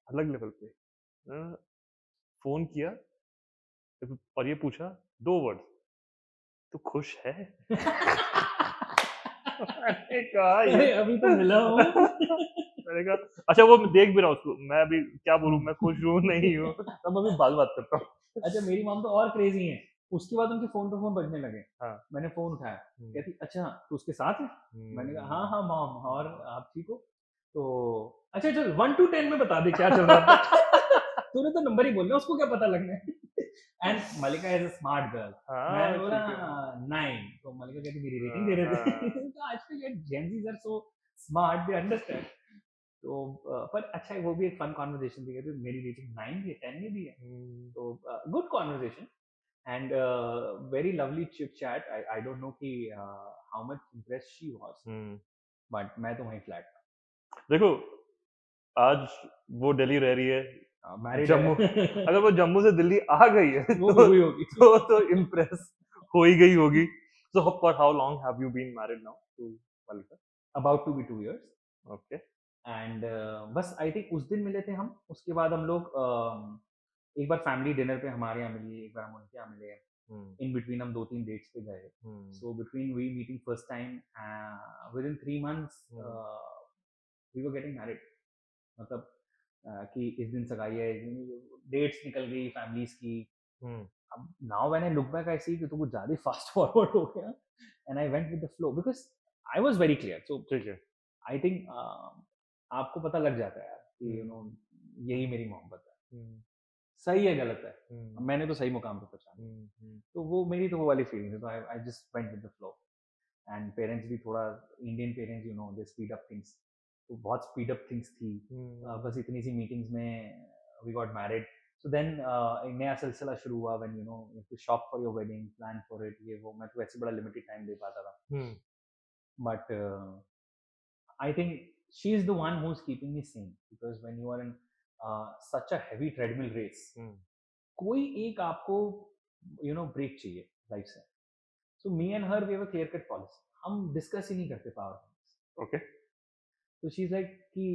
अलग लेवल पे फोन किया और ये पूछा 2 वर्ड, तू खुश है? मैंने कहा ये अरे अभी तो मिला हूँ। मैंने कहा अच्छा, वो मैं देख भी रहा हूँ उसको, मैं अभी क्या बोलूँ, मैं खुश हूँ नहीं हूँ, तब मैं अभी बात करता हूँ। अच्छा मेरी मॉम तो और क्रेजी है। उसके बाद उनके फोन पे फोन बजने लगे, हाँ। मैंने फोन उठाया, हम्म, कहती अच्छा तू उसके साथ है। मैंने कहा हाँ हाँ मॉम, और आप ठीक हो? तो अच्छा चल 1 to 10 में बता दे क्या चल रहा था। तूने तो नंबर ही बोल दिया, उसको क्या पता लगना है। And Mallika is a smart girl. हाँ मैंने बोला ठीक है। 9, तो मलिका कहती मेरी रेटिंग दे रहे थे। हाँ, तो आजकल gen Zs are so smart, they understand. तो पर अच्छा वो भी एक फन कॉन्वर्जेशन थी, कहते मेरी रेटिंग 9 भी है, 10 में भी है। तो good conversation and very lovely chit chat. I don't know कि how much impressed she was, but मैं तो वहीं फ्लैट देखो आज वो दिल्ली रह रही है, था, मैरिड जम्मू, है। अगर वो जम्मू से दिल्ली आ गई है वो भी तो हुई होगी। इम्प्रेस हो ही गई होगी। So for how long have you been married now to Mallika? About to be 2 years। Okay. And बस आई थिंक उस दिन मिले थे हम, उसके बाद हम लोग एक बार फैमिली डिनर पे हमारे यहाँ मिली, एक बार हम उनके यहाँ मिले। इन बिटवीन हम 2-3 डेट्स पे गए। So between we meeting first time within 3 months we were getting married. मतलब कि इस दिन सगाई है, डेट्स निकल गई फैमिलीज की। अब now when I look back I see कि तो कुछ ज़्यादा फास्ट फॉरवर्ड हो गया and I went with the flow because I was very clear. So ठीक है। आई थिंक आपको पता लग जाता है यार कि यू नो यही मेरी मोहब्बत है। हुँ, सही है, गलत है। हुँ, मैंने तो सही मुकाम पे पहुँचा। हुँ, हुँ, तो वो मेरी तो वो वाली फीलिंग है, तो I I just went with the flow. And parents भी थोड़ा, Indian parents you know they speed up things, तो बहुत स्पीड अप थिंग्स थी। बस हुँ, इतनी सी मीटिंग्स में we got married. So then एक नया सिलसिला शुरू हुआ when you know you to shop for your wedding, plan for it, ये वो। मैं तो वैसे बड़ा लिमिटेड टाइम दे पाता था, um, but I think she is the one who is keeping me same because when you are in such a heavy treadmill race, um, कोई एक आपको यू नो ब्रेक चाहिए लाइफ से। So me and her we have a clear cut policy, हम discuss ही नहीं करते Power. Okay. तो शी इज लाइक कि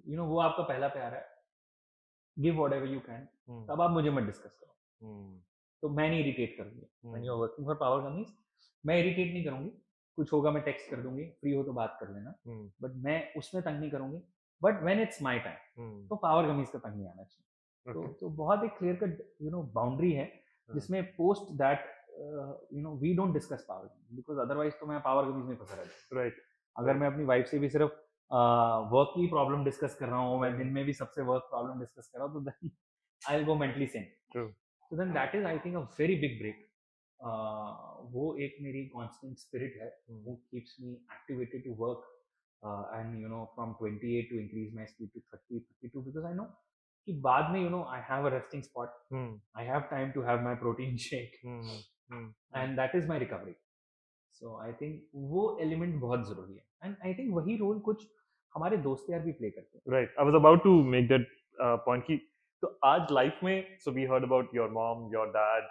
यू नो वो आपका पहला प्यार है, गिव व्हाटएवर यू कैन, हुँ, तब आप मुझे मत डिस्कस करो। हुँ, तो मैं नहीं इरिटेट करूंगी when hmm, you are working for power companies. मैं इरिटेट नहीं करूंगी, कुछ होगा मैं टेक्स्ट कर दूंगी, फ्री हो तो बात कर लेना, हुँ, बट मैं उसमें तंग नहीं करूंगी। But when it's my time, um, तो पावर कंपनीज का तंग नहीं आना चाहिए। ओके। तो बहुत एक clear cut you know boundary है, हाँ, जिसमें post that you know we don't discuss power, because otherwise तो मैं पावर कंपनीज में फंसा रहता। राइट, अगर राइट, मैं अपनी वाइफ से भी सिर्फ वर्क की प्रॉब्लम डिस्कस कर रहा हूँ, मैं दिन हुँ, में भी सबसे वर्क प्रॉब्लम डिस्कस कर रहा हूँ, तो then I will go mentally same. True, so then that is I think a very big break. वो एक मेरी कांस्टेंट स्पिरिट है, हुँ, वो keeps me activated to work and you know from 28 to increase my speed to 30 32, because I know कि बाद में you know I have a resting spot, hmm, I have time to have my protein shake, hmm, hmm, hmm, and that is my recovery. So I think वो element बहुत जरूरी है, and I think वही role कुछ हमारे दोस्त यार भी प्ले करते हैं। Right. I was about to make that point कि तो आज लाइफ में so we heard about your mom, your dad,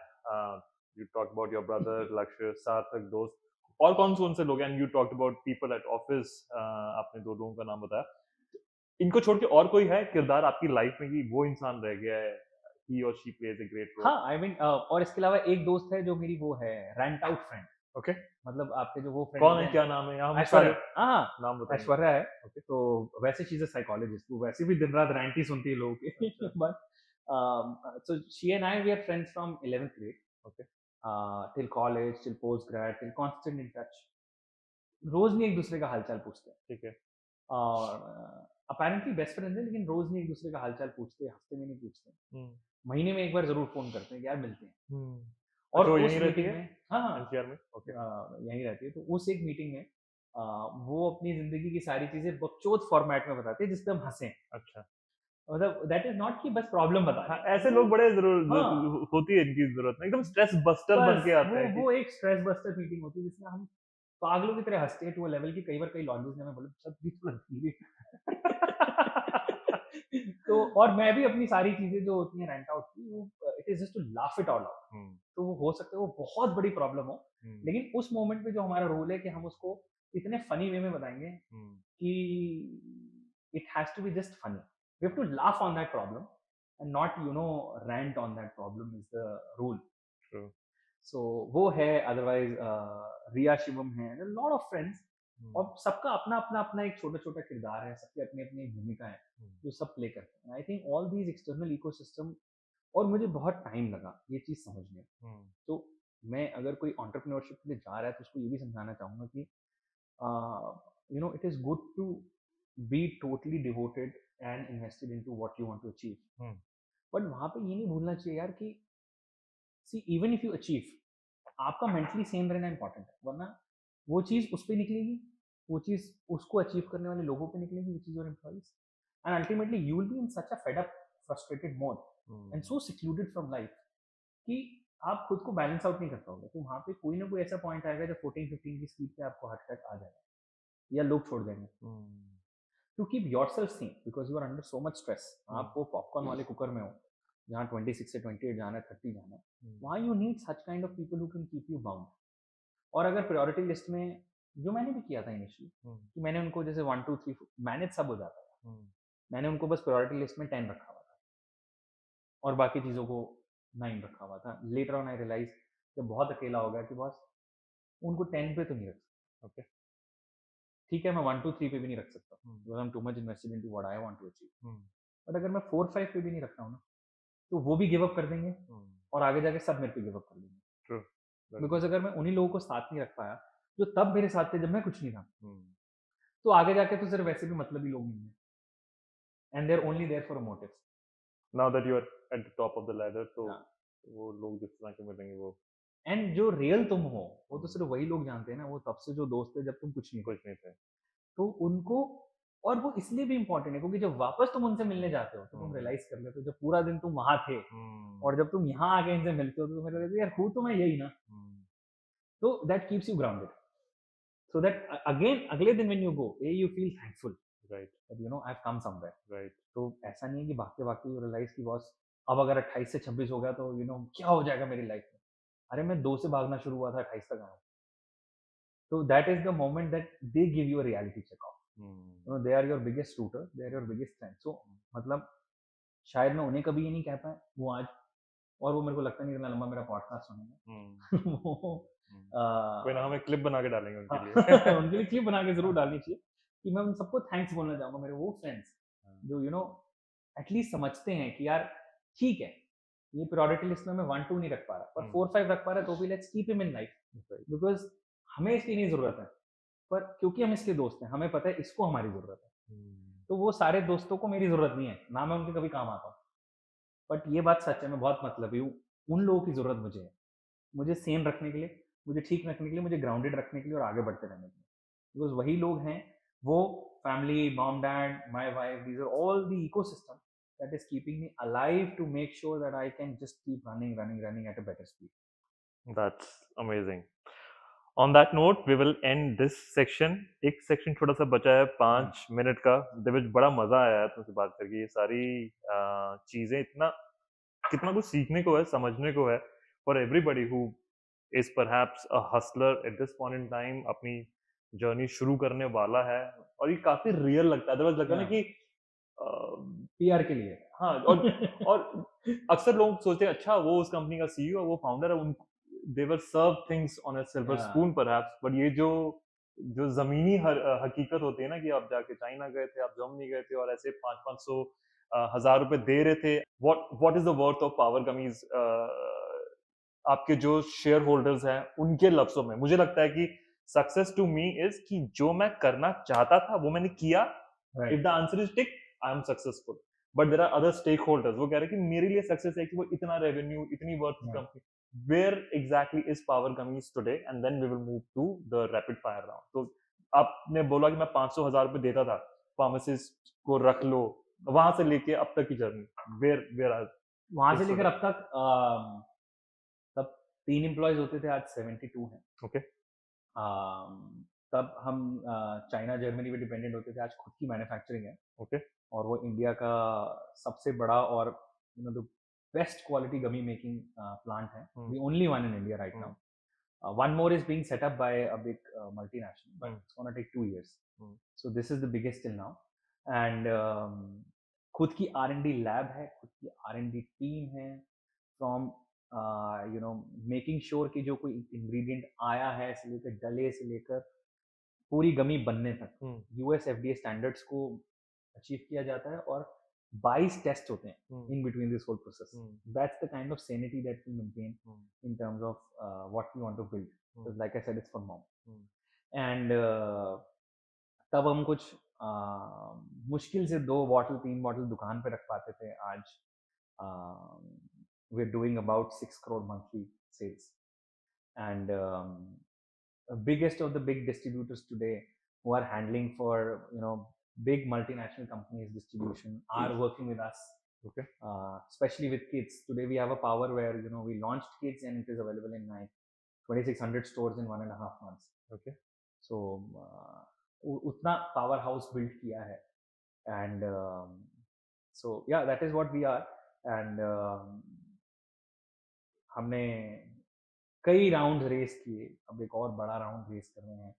you talked about your brother, Lakshya, Sarthak, दोस्त और कौन से लोग हैं and you talked about people at office, आपने 2 लोगों का नाम बताया। इनको छोड़ के और कोई है किरदार आपकी लाइफ में कि वो इंसान रह गया है, ही और she plays a great role? हाँ आई मीन और इसके अलावा एक दोस्त है जो मेरी वो है, रैंट आउट फ्रेंड। ओके, मतलब आपके जो वो फ्रेंड कौन होते है, हैं, क्या नाम है? हम ऐश्वर्या। सारे हाँ हाँ, नाम बताएँगे। ऐश्वर्या है। ओके, तो वैसे शी इज अ साइकोलॉजिस्ट, वो वैसे भी दिन रात रैंट ही सुनती है लोगों के। अच्छा, but so she and I we are friends from 11th grade okay, till college, till post grad, till constant in touch। रोज नहीं एक दूसरे का हालचाल पूछते हैं, ठीक है। और अपेरेंटली बेस्ट फ्रेंड है, लेकिन रोज नहीं एक दूसरे का हालचाल पूछते, हफ्ते में नहीं पूछते, हुँ, महीने में एक बार जरूर फोन करते हैं कि यार मिलते हैं। हुँ। और अच्छा वो उस यहीं रहती मीटिंग है में, हाँ हाँ, एनसीआर में? ओके, यहीं रहती है, तो उस एक मीटिंग में वो अपनी जिंदगी की सारी चीजें बकचोद फॉर्मेट में बताते हैं जिसपे हम हंसे। अच्छा। मतलब दैट इज नॉट कि बस प्रॉब्लम बता हाँ, रहे हैं ऐसे वो। लोग बड़े ज़रूर हाँ, होती है इनकी ज़रूरत ना, एकदम स्ट्रेस बस्टर बन बस के आते हैं कि वो एक स्ट्रेस बस्टर मीटिंग होती है जिसमें हम पागलों की तरह हंसते हैं टू अ लेवल की कई बार कई लॉन्जेस ने हमें बोले सब भी थोड़ा धीरे। तो और मैं भी अपनी सारी चीजें जो होती हैं रेंट आउट की, वो it is just to laugh it all out. Um, तो वो हो सकता है वो बहुत बड़ी प्रॉब्लम हो, हुँ, लेकिन उस मोमेंट पे जो हमारा रोल है कि हम उसको इतने फनी वे में बताएंगे हुँ, कि it has to be just funny, we have to laugh on that problem and not you know rant on that problem is the rule। True, so वो है, अदरवाइज रिया शिवम है, लॉट ऑफ फ्रेंड्स। हुँ, और सबका अपना अपना अपना एक छोटा छोटा किरदार है, सबकी अपनी अपनी भूमिका है हुँ, जो सब प्ले करते हैं। I think all these external ecosystem, और मुझे बहुत टाइम लगा ये चीज़ समझने में। हुँ, तो मैं अगर कोई एंटरप्रेन्योरशिप के लिए जा रहा है तो उसको ये भी समझाना चाहूँगा कि you know it is good to be totally devoted and invested into what you want to achieve, hmm, but वहाँ पे ये नहीं भूलना चाहिए यार कि see even if you achieve, आपका मेंटली सेम रहना इंपॉर्टेंट है, वरना वो चीज़ उस पे निकलेगी, वो चीज़ उसको अचीव करने वाले लोगों पे निकलेगी, which is your employees, and ultimately you will be in such a fed up frustrated mode and hmm, so secluded from life कि आप खुद को बैलेंस आउट नहीं कर पाओगे। तो वहाँ पे कोई ना कोई ऐसा पॉइंट आएगा जब 14-15 की स्पीड पे आपको हार्ट अटैक आ जाएगा या लोग छोड़ देंगे। Um, to keep yourself same because you are under so much stress, um, आप वो पॉपकॉर्न वाले कुकर में हो जहाँ 26 से 28 जाना है, 30 जाना है, हुँ, वहाँ you need such kind of people who can keep you bound. और अगर प्रायोरिटी लिस्ट में, जो मैंने भी किया था इनिशियली, हुँ, कि मैंने उनको जैसे 1 2 3 मैनेज सब हो जाता था, हुँ, मैंने उनको बस प्रायोरिटी लिस्ट में 10 रखा हुआ था और बाकी चीज़ों को 9 रखा हुआ था। लेटर ऑन आई रियलाइज जब बहुत अकेला हो गया कि बॉस उनको 10 पे तो नहीं रख सकता। ओके, ठीक है, मैं 1 2 3 पे भी नहीं रख सकता um, because I am too much invested into what I want to achieve. Hmm, but अगर मैं 4 5 पे भी नहीं रख रहा हूँ ना, तो वो भी गिव अप कर देंगे हुँ, और आगे जाके सब मेरे पे गिव अप कर देंगे। ट्रू। बिकॉज अगर मैं उन्हीं लोगों को साथ नहीं रख पाया जो तब मेरे साथ थे जब मैं कुछ नहीं था, हम्म, तो आगे जाके तो सिर्फ वैसे भी मतलबी लोग नहीं है, and they are only there for a motive. Now that you are at the top of the ladder, तो वो लोग जिस तरह के मिलेंगे वो एंड जो रियल तुम हो वो तो सिर्फ वही लोग जानते हैं ना, वो तब से जो दोस्त है जब तुम कुछ नहीं थे। कुछ नहीं थे। तो उनको, और वो इसलिए भी इम्पोर्टेंट है क्योंकि जब वापस तुम उनसे मिलने जाते हो तो तुम हम्म, रियलाइज कर लेते हो जब पूरा दिन तुम वहां थे, हम्म, और जब तुम यहाँ आके इनसे मिलते हो तो तुम्हें लगता है यार हूँ तो मैं यही ना। हम्म, तो that keeps you grounded, so that again अगले दिन when you go you feel thankful right, that you know I have come somewhere. Right, तो ऐसा नहीं है कि भागते भागते यू रियलाइज कि बॉस अब अगर 28 से 26 हो गया तो यू नो क्या हो जाएगा मेरी लाइफ में। अरे मैं 2 से भागना शुरू हुआ था 28 तक आया। तो that is the moment that they give you a reality check of, you know they are your biggest shooter, they are your biggest strength. So मतलब शायद मैं उन्हें कभी ये नहीं कह पाया वो आज, और वो मेरे को लगता नहीं इतना लंबा मेरा पॉडकास्ट सुनेंगे। वो कोई ना, हमें क्लिप बना के डालेंगे उनके हाँ, लिए। उनके लिए क्लिप बना के जरूर डालनी चाहिए कि मैं उन सबको थैंक्स बोलना चाहूंगा, मेरे वो फ्रेंड्स जो यू नो एटलीस्ट समझते हैं कि यार ठीक है ये प्रायोरिटी लिस्ट में मैं 1-2 नहीं रख पा रहा पर 4-5 रख पा रहा है तो भी let's keep him in life, because हमें इसकी नहीं जरूरत है, पर क्योंकि हम इसके दोस्त हैं हमें पता है इसको हमारी जरूरत है। तो वो सारे दोस्तों को मेरी जरूरत नहीं है ना, मैं उनके कभी काम आता हूँ, बट ये बात सच है मैं बहुत मतलबी हूँ, उन लोगों की जरूरत मुझे है, मुझे सेम रखने के लिए, मुझे ठीक रखने के लिए, मुझे ग्राउंडेड रखने के लिए और आगे बढ़ते रहने के लिए, बिकॉज वही लोग हैं वो family mom dad my wife these are all the ecosystem that is keeping me alive to make sure that I can just keep running at a better speed. That's amazing. On that note, we will end this section. एक section छोटा सा बचा है 5 minute का। दिविज, बड़ा मजा आया है तुमसे बात करके। ये सारी चीजें इतना कितना कुछ सीखने को है, समझने को है, for everybody who is perhaps a Hustler eight this point in time, अपनी जर्नी शुरू करने वाला है। और ये काफी रियल लगता है, अदरवाइज लगता है ना कि पीआर के लिए। हाँ, और अक्सर लोग सोचते हैं अच्छा वो उस कंपनी का सीईओ वो फाउंडर है, उन they were served things on a silver spoon perhaps, but ये जो जो जमीनी हकीकत होती है ना कि आप जाके चाइना गए थे, आप जर्मनी गए थे और ऐसे 500-500 हजार रुपए दे रहे थे। What is the worth of power gummies, आपके जो शेयर होल्डर्स हैं उनके लफ्जों में मुझे लगता है कि सक्सेस टू मी इज कि जो मैं करना चाहता था वो मैंने किया। If the answer is tick, I am successful. But there are other stakeholders, वो कह रहे हैं कि मेरे लिए सक्सेस है कि वो इतना रेवेन्यू, इतनी वर्थ की company. Where exactly is Power Gummies today, and then we will move to the rapid fire round. तो आपने बोला कि मैं 500,000 रुपए देता था फार्मासिस्ट को, रख लो, वहां से लेके अब तक की जर्नी, वेयर आर वहां से लेकर अब तक तब 3 एम्प्लॉयज होते थे, आज 72 हैं। ओके। तब हम चाइना जर्मनी पे डिपेंडेंट होते थे, आज खुद की मैन्युफैक्चरिंग है। ओके। और वो इंडिया का सबसे बड़ा और you know the best quality gummy making plant है, the only one in India right now. One more is being set up by a big multinational, but it's going to take 2 years. So this is the biggest till now. And खुद की R&D lab है, खुद की R&D team है, from you know making sure कि जो कोई ingredient आया है से लेकर डले से लेकर पूरी गमी बनने तक US FDA standards को अचीव किया जाता है, और 22 टेस्ट होते हैं in between this whole process. That's the kind of sanity that we maintain in terms of what we want to build. So like I said, it's for mom. And तब हम कुछ मुश्किल से 2 बॉटल 3 बॉटल दुकान पे रख पाते थे, आज we're doing about 6 crore monthly sales. And biggest of the big distributors today who are handling for you know big multinational companies distribution are working with us. Okay. Especially with kids. Today we have a power where you know we launched kids and it is available in like 2,600 stores in 1.5 months. Okay. So utna powerhouse built kiya hai. And so yeah, that is what we are. And हमने कई round race किए, अब एक और बड़ा round race कर रहे हैं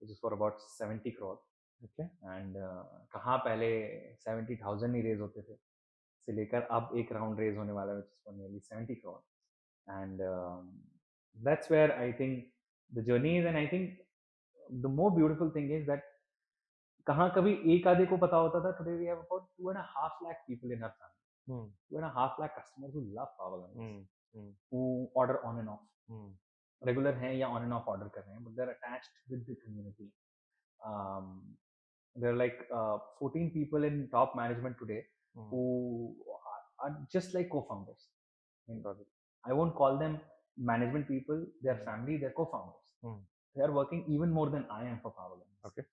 which is for about 70 crore. Okay. And कहाँ पहले 70,000 ही रेज होते थे से लेकर अब एक राउंड रेज होने वाला है which is for nearly 70 crore. And that's where I think the journey is. And I think the more beautiful thing is that कहाँ कभी एक आधे को पता होता था, today we have about 2.5 lakh people in our family. 2.5 lakh customers who love Power Gummies. who order on and off. Regular हैं या on and off order कर रहे हैं, but they're attached with the community. There are like 14 people in top management today who are just like co-founders. I won't call them management people. They're family. They're co-founders. They are working even more than I am for Powerland. Okay.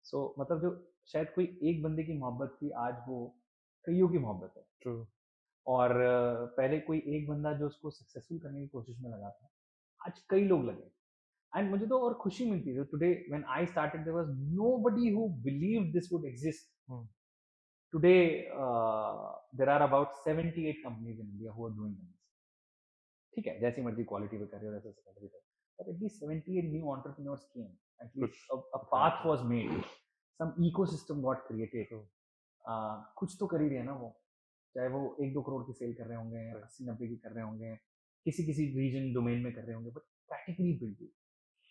So मतलब जो शायद कोई एक बंदे की मोहब्बत थी, आज वो कईयों की मोहब्बत है. True. और पहले कोई एक बंदा जो उसको सक्सेसफुल करने की कोशिश में लगा था, आज कई लोग लगे. एंड मुझे तो और खुशी मिलती है. Today when I started there was nobody who believed this would exist. Today there are about 78 companies in India who are doing this. ठीक है, जैसी मर्जी क्वालिटी पे कर रहे हो, वैसे सैलरी पे, but at least 78 new entrepreneurs came. At least a path was made. Some ecosystem got created. कुछ तो कर ही रहे हैं ना वो, चाहे वो 1-2 करोड़ की सेल कर रहे होंगे, 80-90 की कर रहे होंगे, किसी रीजन डोमेन में कर रहे होंगे, but category building.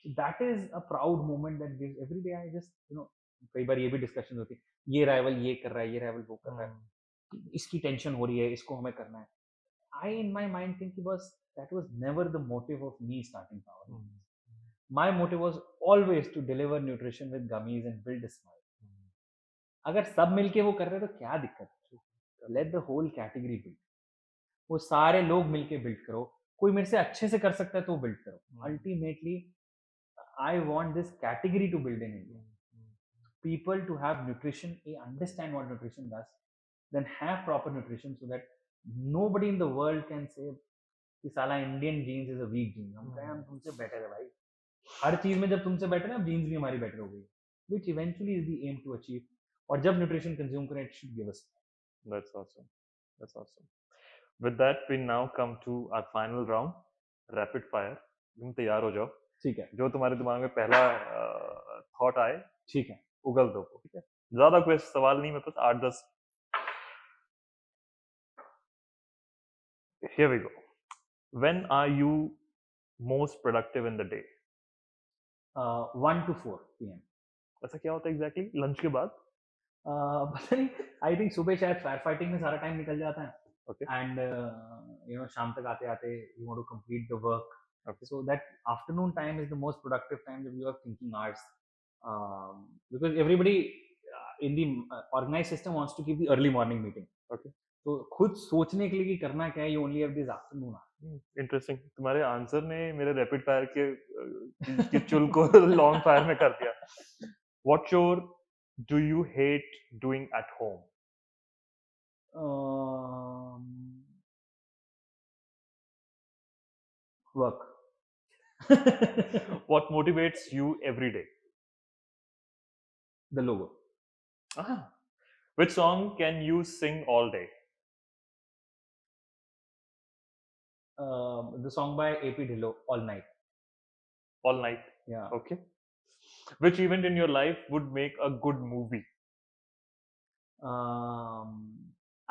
So that is a proud moment that gives. Every day I just, कई बार ये भी डिस्कशन होती है, ये राइवल ये कर रहा है, ये राइवल वो कर रहा है, इसकी टेंशन हो रही है, इसको हमें करना है. I in my mind think that was never the motive of me starting Powerland. My motive was always to deliver nutrition with gummies and build a smile. अगर सब मिलके वो कर रहे हैं तो क्या दिक्कत है? Let the whole category build. वो सारे लोग मिलके बिल्ड करो. कोई मेरे से अच्छे से कर सकता है तो बिल्ड करो. Ultimately, I want this category to build in India. People to have nutrition, understand what nutrition does, then have proper nutrition so that nobody in the world can say कि साला Indian genes is a weak gene. हम कहें हम तुमसे better है भाई. हर चीज में जब तुमसे बेटर है, अब जीन्स भी हमारी बेटर हो गई, which eventually is the aim to achieve. और जब न्यूट्रिशन कंज्यूम करें, it should give us. That's awesome. That's awesome. With that, we now come to our final round, rapid fire. तुम तैयार हो जाओ. ठीक है. जो तुम्हारे दिमाग में पहला थॉट आए, ठीक है, उगल दो. ठीक है, ज्यादा कोई सवाल नहीं, मेरे पास 8-10. Here we go. When are you most productive in the day? 1 to 4 PM. ऐसा क्या होता है एग्जैक्टली लंच के बाद? पता नहीं, आई थिंक सुबह शायद फायर फाइटिंग में सारा टाइम निकल जाता है. Okay. And शाम तक आते आते you want to complete the work. Okay. So that afternoon time is the most productive time that you are thinking hours. Because everybody in the organized system wants to keep the early morning meeting. Okay. तो खुद सोचने के लिए कि करना क्या है, you only have this afternoon. Interesting. तुम्हारे आंसर ने मेरे रैपिड फायर के चुल को लॉन्ग फायर में कर दिया. What chore do you hate doing at home? Work. What motivates you every day? The logo. Which song can you sing all day? The song by AP Dhillon, All Night. All Night. Yeah. Okay. Which event in your life would make a good movie?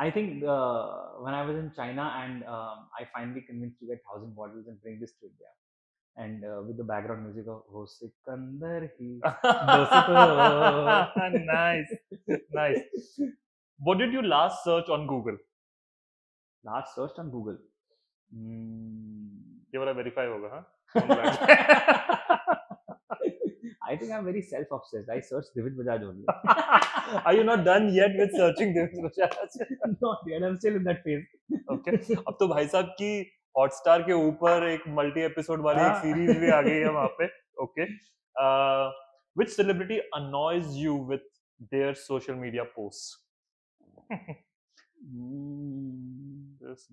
I think when I was in China and I finally convinced to get 1,000 bottles and bring this to India. And with the background music of Ho Sikandar Hi Dosto. Nice. Nice. What did you last search on Google? Last searched on Google. ये वाला verify होगा, हाँ? I think I'm very self-obsessed. I searched Divij Bajaj only. Are you not done yet with searching Divij Bajaj? Not yet. I'm still in that phase. Okay. अब तो भाई साहब की Hotstar के ऊपर एक मल्टी एपिसोड वाली एक सीरीज भी आ गई है वहाँ पे. Okay. Which celebrity annoys you with their social media posts?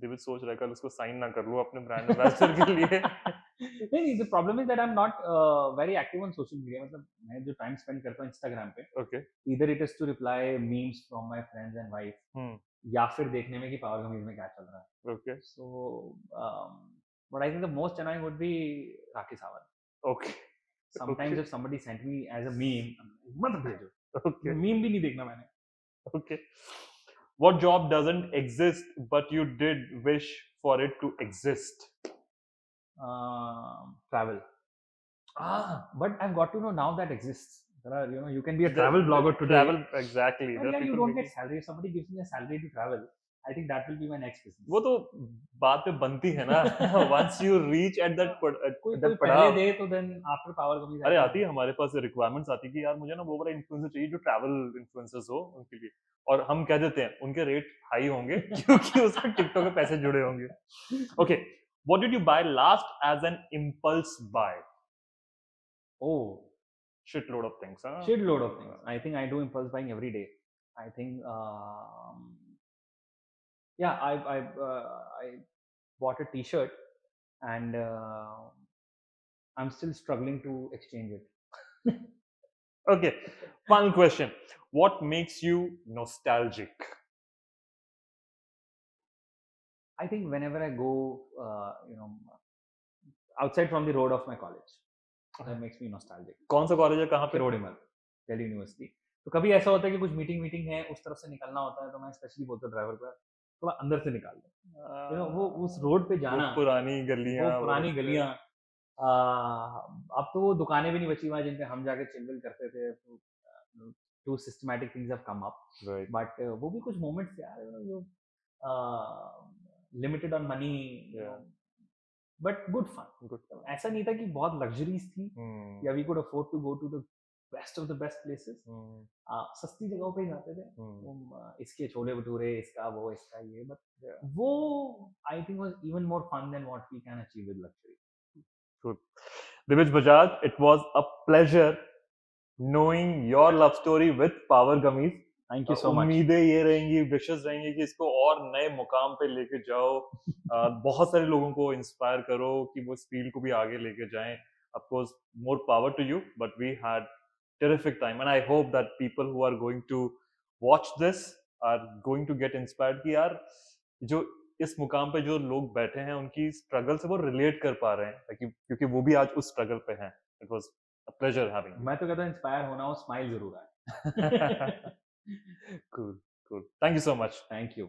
Divij सोच रहा है कल उसको साइन ना कर लो अपने ब्रांड एम्बेसडर के लिए. नहीं, the problem is that I'm not very active on social media. मतलब मैं जो टाइम स्पेंड करता हूँ Instagram पे, okay, either it is to reply memes from my friends and wife, या फिर देखने में कि पावर गमीज में क्या चल रहा है. Okay. So, but I think the most annoying would be Rakhi Sawant. Okay. Sometimes if somebody sent me as a meme, मत भेजो. Okay. Meme भी नहीं देखना मैंने. Okay. What job doesn't exist but you did wish for it to exist? Travel. But I've got to know now that exists. There are, you can be a travel blogger today. Travel, exactly. And yeah, you don't get salary. If somebody gives me a salary to travel, I think that will be my next business. वो तो बात पे बनती है ना once you reach at that कोई that पहले पड़ाव। दे तो then after power gummies अरे I आती है हमारे पास रिक्वायरमेंट्स आती है कि यार मुझे ना वो वाला इन्फ्लुएंसर चाहिए जो ट्रैवल इन्फ्लुएंसर्स हो उनके लिए, और हम कह देते हैं उनके रेट हाई होंगे क्योंकि उसमें टिकटॉक के पैसे जुड़े होंगे। Okay, what did you buy last as an impulse buy? Oh, shit load of things, हाँ। shit load of things. I think I do impulse buying every day. I think yeah, I bought a T-shirt and I'm still struggling to exchange it. Okay, final question. What makes you nostalgic? I think whenever I go, outside from the road of my college, that makes me nostalgic. कौन सा college है, कहाँ पे? Kirorimal, Delhi university. तो कभी ऐसा होता है कि कुछ मीटिंग है, उस तरफ से निकलना होता है, तो मैं स्पेशली बोलता हूँ ड्राइवर को, थोड़ा अंदर से निकाल दो। वो उस रोड पे जाना, वो पुरानी गलियां, वो पुरानी गलियां, अब तो वो दुकानें भी नहीं बची हुआ जिन पे हम जाके चिल करते थे। Two systematic things have come up, but वो भी कुछ मोमेंट्स यार, जो limited on money, but good fun. ऐसा नहीं था कि बहुत लग्जरीज थी या we could afford to go to the best of the best places. सस्ती जगहों पे ही जाते थे, इसके छोले भटूरे, इसका वो, इसका ये, बट वो I think was even more fun than what we can achieve with luxury. Divij Bajaj, it was a pleasure knowing your love story with Power Gummies. Thank you so much. उम्मीदें ये रहेंगी, wishes रहेंगी कि इसको और नए मुकाम पे लेके जाओ, बहुत सारे लोगों को इंस्पायर करो कि वो इस फील्ड को भी आगे लेके जाएं। Of course, more power to you, but we had terrific time and I hope that people who are going to watch this are going to get inspired कि यार जो इस मुकाम पे जो लोग बैठे हैं उनकी स्ट्रगल से वो रिलेट कर पा रहे हैं, क्योंकि वो भी आज उस स्ट्रगल पे हैं। It was a pleasure having you. मैं तो कहता हूँ इंस्पायर होना हो, स्माइल जरूर आए। Cool, cool. Thank you so much. Thank you.